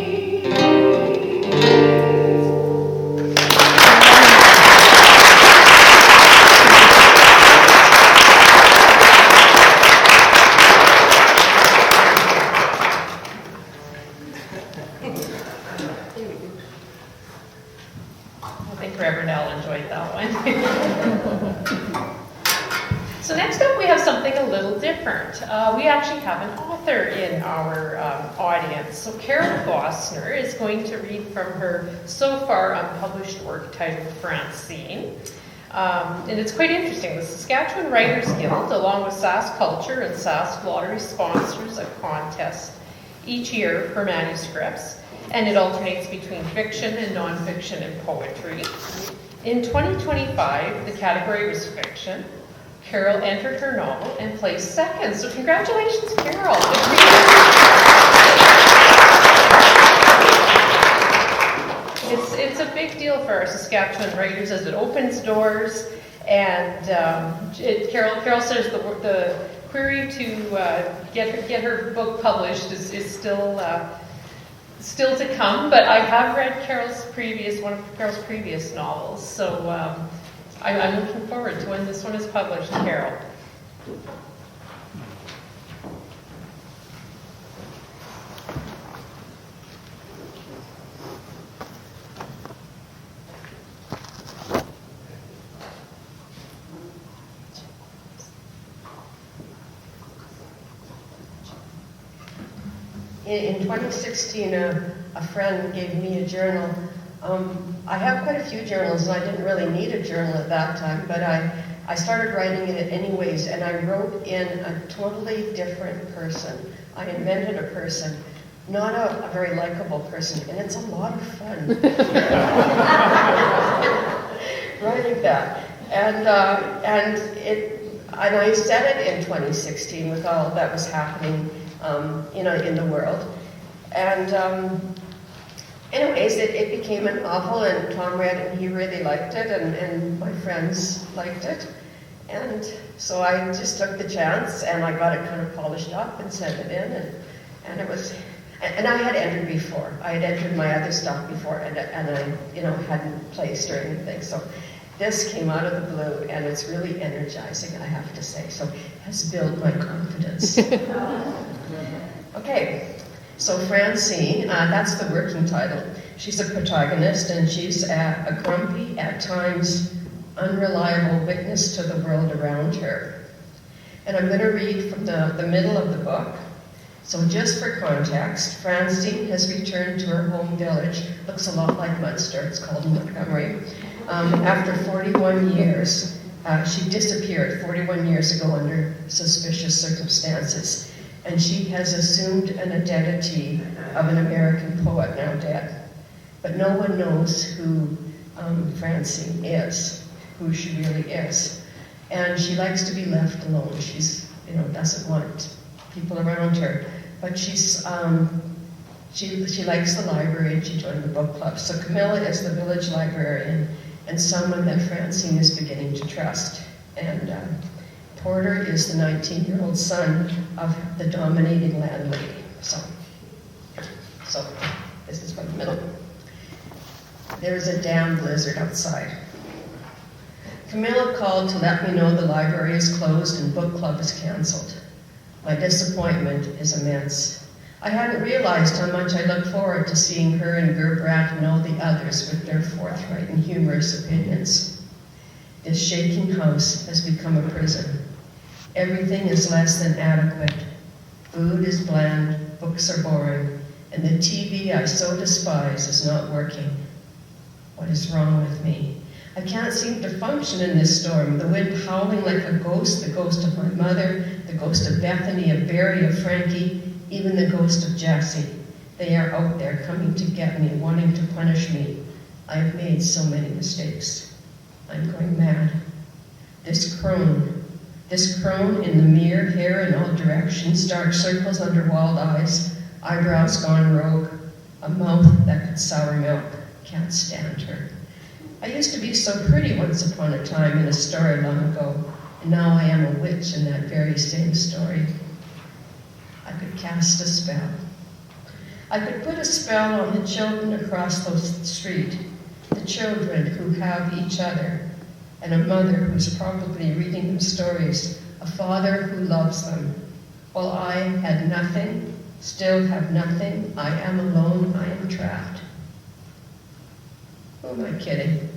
I think Reverend Al enjoyed that one. So next up we have something a little different. We actually have an author in our audience. So Carol Bosner is going to read from her so far unpublished work titled Francine. And it's quite interesting. The Saskatchewan Writers Guild, along with Sask Culture and Sask Lottery, sponsors a contest each year for manuscripts, and it alternates between fiction and nonfiction and poetry. In 2025, the category was fiction. Carol entered her novel and placed second. So congratulations, Carol. It's a big deal for our Saskatchewan writers as it opens doors. And Carol says the query to get her book published is still to come. But I have read one of Carol's previous novels, so I'm looking forward to when this one is published, Carol. In 2016, a friend gave me a journal I have quite a few journals, and I didn't really need a journal at that time, but I started writing in it anyways, and I wrote in a totally different person. I invented a person, not a very likable person, and it's a lot of fun writing that. And I said it in 2016 with all that was happening, in the world. And anyways, it became a novel, and Tom read it, and he really liked it, and my friends liked it. And so I just took the chance, and I got it kind of polished up and sent it in, and it was, and I had entered before. I had entered my other stuff before, and I hadn't placed or anything. So this came out of the blue, and it's really energizing, I have to say. So it has built my confidence. Okay. So Francine, that's the working title. She's a protagonist, and she's a grumpy, at times unreliable witness to the world around her. And I'm going to read from the middle of the book. So just for context, Francine has returned to her home village. Looks a lot like Munster. It's called Montgomery. After 41 years, she disappeared 41 years ago under suspicious circumstances. And she has assumed an identity of an American poet, now dead. But no one knows who Francine is, who she really is. And she likes to be left alone. She's, doesn't want people around her. But she likes the library, and she joined the book club. So Camilla is the village librarian, and someone that Francine is beginning to trust. And Porter is the 19-year-old son of the dominating landlady. So this is from the middle. There is a damn blizzard outside. Camilla called to let me know the library is closed and book club is canceled. My disappointment is immense. I hadn't realized how much I looked forward to seeing her and Gerbrat and all the others with their forthright and humorous opinions. This shaking house has become a prison. Everything is less than adequate. Food is bland, books are boring, and the TV I so despise is not working. What is wrong with me? I can't seem to function in this storm, the wind howling like a ghost, the ghost of my mother, the ghost of Bethany, of Barry, of Frankie, even the ghost of Jessie. They are out there coming to get me, wanting to punish me. I have made so many mistakes. I'm going mad. This crone in the mirror, hair in all directions, dark circles under walled eyes, eyebrows gone rogue, a mouth that could sour milk. Can't stand her. I used to be so pretty once upon a time in a story long ago, and now I am a witch in that very same story. I could cast a spell. I could put a spell on the children across the street, the children who have each other, and a mother who's probably reading them stories, a father who loves them. While I had nothing, still have nothing, I am alone, I am trapped. Who am I kidding?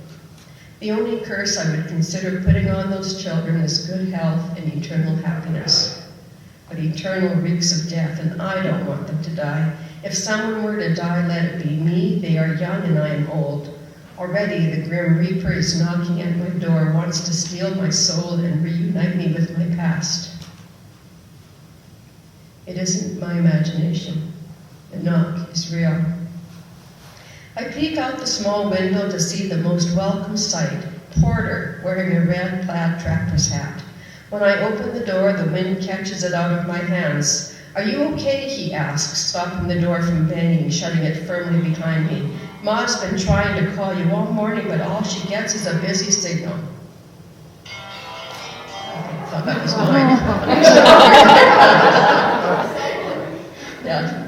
The only curse I would consider putting on those children is good health and eternal happiness. But eternal reeks of death, and I don't want them to die. If someone were to die, let it be me. They are young and I am old. Already the grim reaper is knocking at my door, wants to steal my soul and reunite me with my past. It isn't my imagination. The knock is real. I peek out the small window to see the most welcome sight, Porter wearing a red plaid trapper's hat. When I open the door, the wind catches it out of my hands. Are you okay? He asks, stopping the door from banging, shutting it firmly behind me. Ma's been trying to call you all morning, but all she gets is a busy signal. I thought that was mine. Yeah.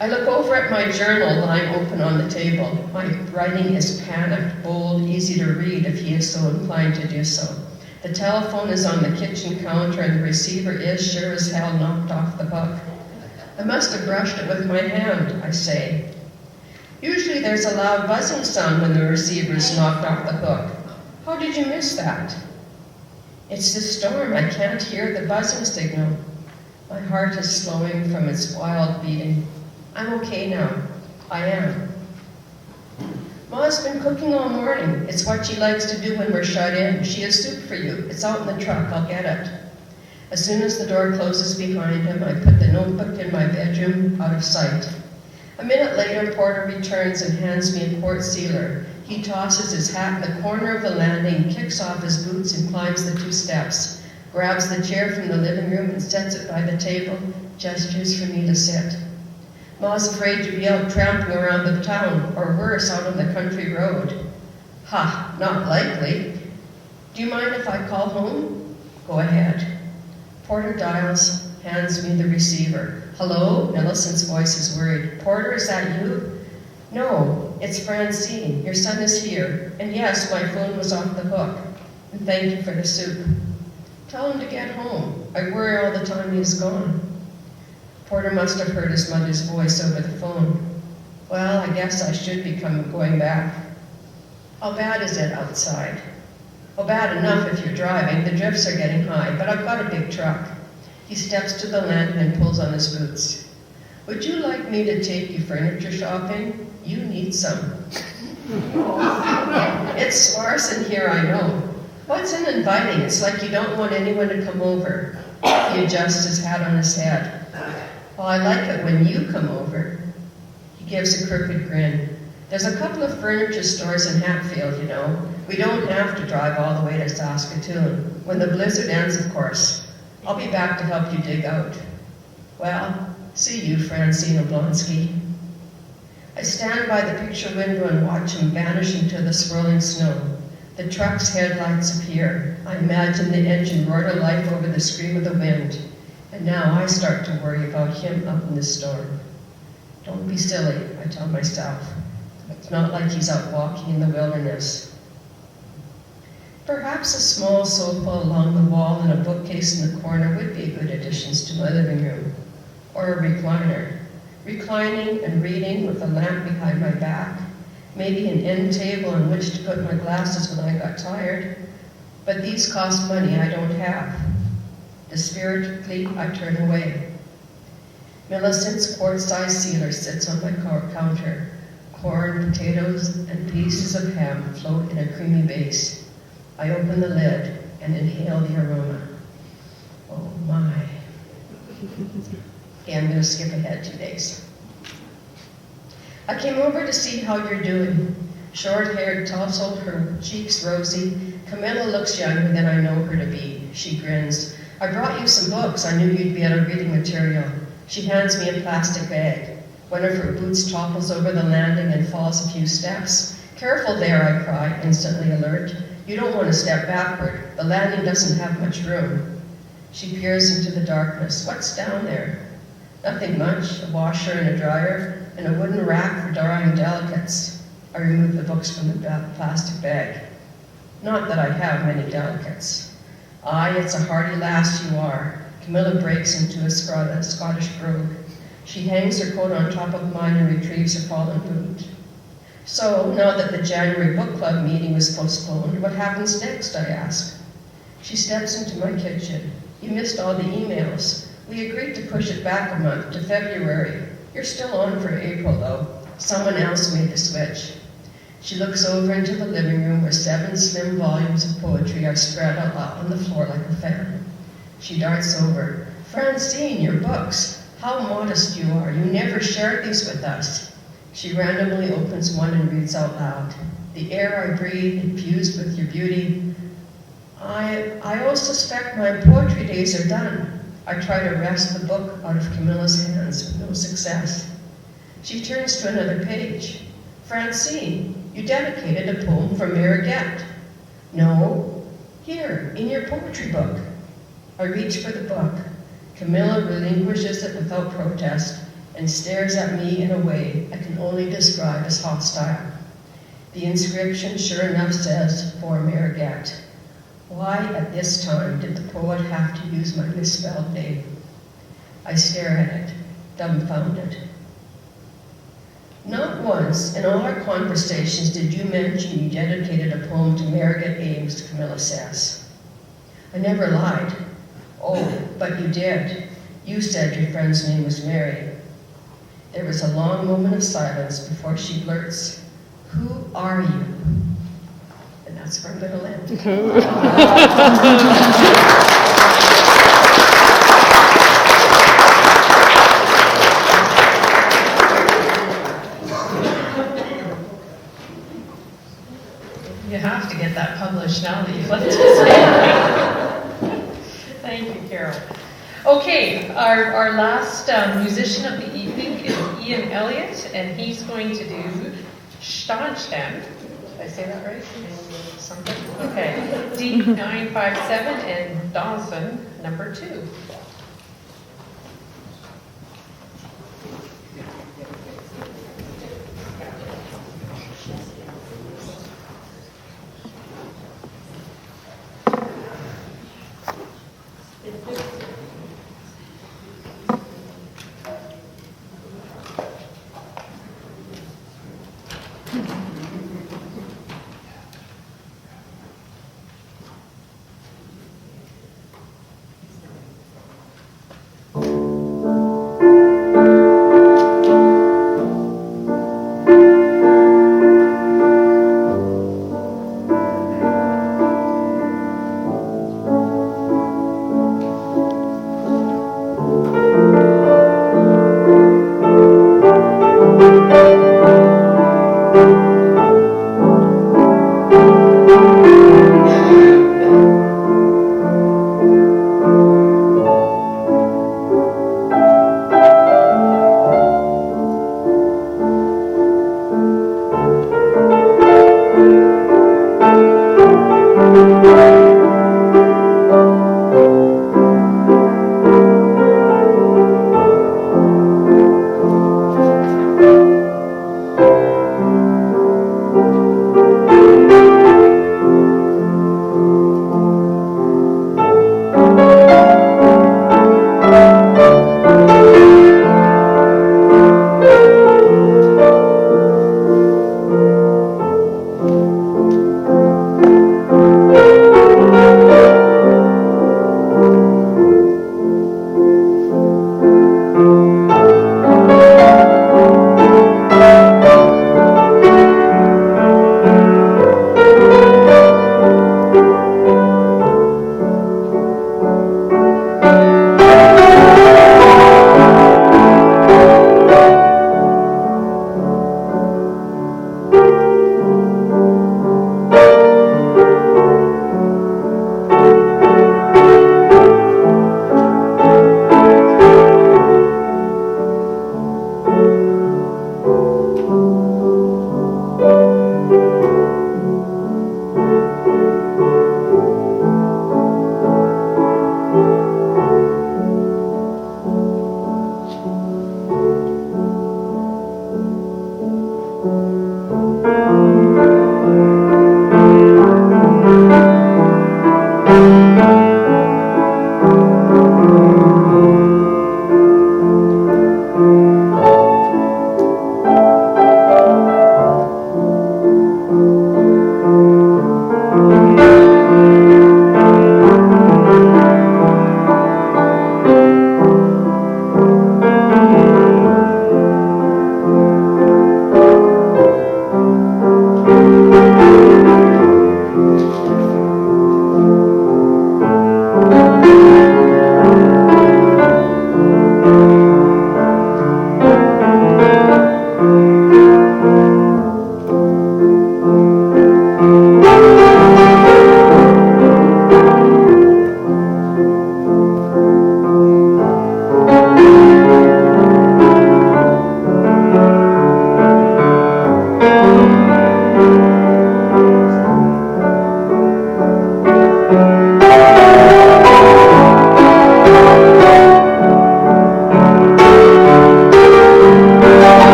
I look over at my journal lying open on the table. My writing is panicked, bold, easy to read if he is so inclined to do so. The telephone is on the kitchen counter and the receiver is sure as hell knocked off the hook. I must have brushed it with my hand, I say. Usually there's a loud buzzing sound when the receiver is knocked off the hook. How did you miss that? It's the storm. I can't hear the buzzing signal. My heart is slowing from its wild beating. I'm okay now. I am. Ma's been cooking all morning. It's what she likes to do when we're shut in. She has soup for you. It's out in the truck. I'll get it. As soon as the door closes behind him, I put the notebook in my bedroom out of sight. A minute later, Porter returns and hands me a quart sealer. He tosses his hat in the corner of the landing, kicks off his boots and climbs the 2 steps, grabs the chair from the living room and sets it by the table, gestures for me to sit. Ma's afraid to be out tramping around the town, or worse, out on the country road. Ha, not likely. Do you mind if I call home? Go ahead. Porter dials, hands me the receiver. Hello? Millicent's voice is worried. Porter, is that you? No, it's Francine. Your son is here. And yes, my phone was off the hook. And thank you for the soup. Tell him to get home. I worry all the time he is gone. Porter must have heard his mother's voice over the phone. Well, I guess I should be going back. How bad is it outside? Oh, bad enough if you're driving. The drifts are getting high, but I've got a big truck. He steps to the landing and pulls on his boots. Would you like me to take you furniture shopping? You need some. It's sparse in here, I know. What's in inviting? It's like you don't want anyone to come over. He adjusts his hat on his head. Well, I like it when you come over. He gives a crooked grin. There's a couple of furniture stores in Hatfield, you know. We don't have to drive all the way to Saskatoon. When the blizzard ends, of course. I'll be back to help you dig out. Well, see you, Francine Oblonsky. I stand by the picture window and watch him vanish into the swirling snow. The truck's headlights appear. I imagine the engine roar to life over the scream of the wind. And now I start to worry about him up in the storm. Don't be silly, I tell myself. It's not like he's out walking in the wilderness. Perhaps a small sofa along the wall and a bookcase in the corner would be good additions to my living room. Or a recliner. Reclining and reading with a lamp behind my back. Maybe an end table on which to put my glasses when I got tired. But these cost money I don't have. Dispiritedly, I turn away. Millicent's quart-sized sealer sits on my counter. Corn, potatoes, and pieces of ham float in a creamy base. I open the lid and inhale the aroma. Oh my. Okay, I'm going to skip ahead 2 days. I came over to see how you're doing. Short-haired, tousled, her cheeks rosy. Camilla looks younger than I know her to be. She grins. I brought you some books. I knew you'd be out of reading material. She hands me a plastic bag. One of her boots topples over the landing and falls a few steps. Careful there, I cry, instantly alert. You don't want to step backward. The landing doesn't have much room. She peers into the darkness. What's down there? Nothing much. A washer and a dryer, and a wooden rack for drying delicates. I remove the books from the plastic bag. Not that I have many delicates. Aye, it's a hearty lass you are. Camilla breaks into a Scottish brogue. She hangs her coat on top of mine and retrieves her fallen boot. So, now that the January book club meeting was postponed, what happens next, I ask. She steps into my kitchen. You missed all the emails. We agreed to push it back a month to February. You're still on for April, though. Someone else made the switch. She looks over into the living room where 7 slim volumes of poetry are spread out on the floor like a fan. She darts over. Francine, your books. How modest you are. You never shared these with us. She randomly opens one and reads out loud. The air I breathe, infused with your beauty. I also suspect my poetry days are done. I try to wrest the book out of Camilla's hands with no success. She turns to another page. Francine, you dedicated a poem for Mariette. No, here, in your poetry book. I reach for the book. Camilla relinquishes it without protest and stares at me in a way I can only describe as hostile. The inscription sure enough says, for Mariette. Why at this time did the poet have to use my misspelled name? I stare at it, dumbfounded. Not once in all our conversations did you mention you dedicated a poem to Mariette Ames, Camilla says. I never lied. Oh, but you did. You said your friend's name was Mary. There was a long moment of silence before she blurts, Who are you? And that's where I'm going to land. You have to get that published now that you've left us. Thank you, Carol. Okay, our last musician of the evening is Ian Elliott, and he's going to do Tomchyshen. Did I say that right? Something? Okay. D957 and Dawson, number 2.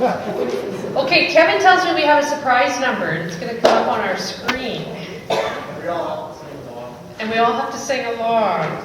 Okay, Kevin tells me we have a surprise number, and it's going to come up on our screen. And we all have to sing along.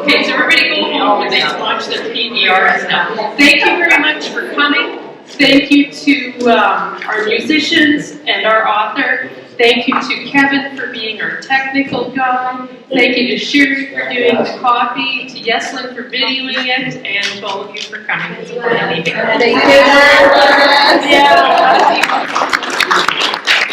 Okay, so everybody go home and they watch their PVRs now. Thank you very much for coming. Thank you to our musicians and our author. Thank you to Kevin for being our technical guy. Thank you to Sherry for doing the coffee, to Yeslin for videoing it, and to all of you for coming. It's a pleasure. Thank you. Yeah.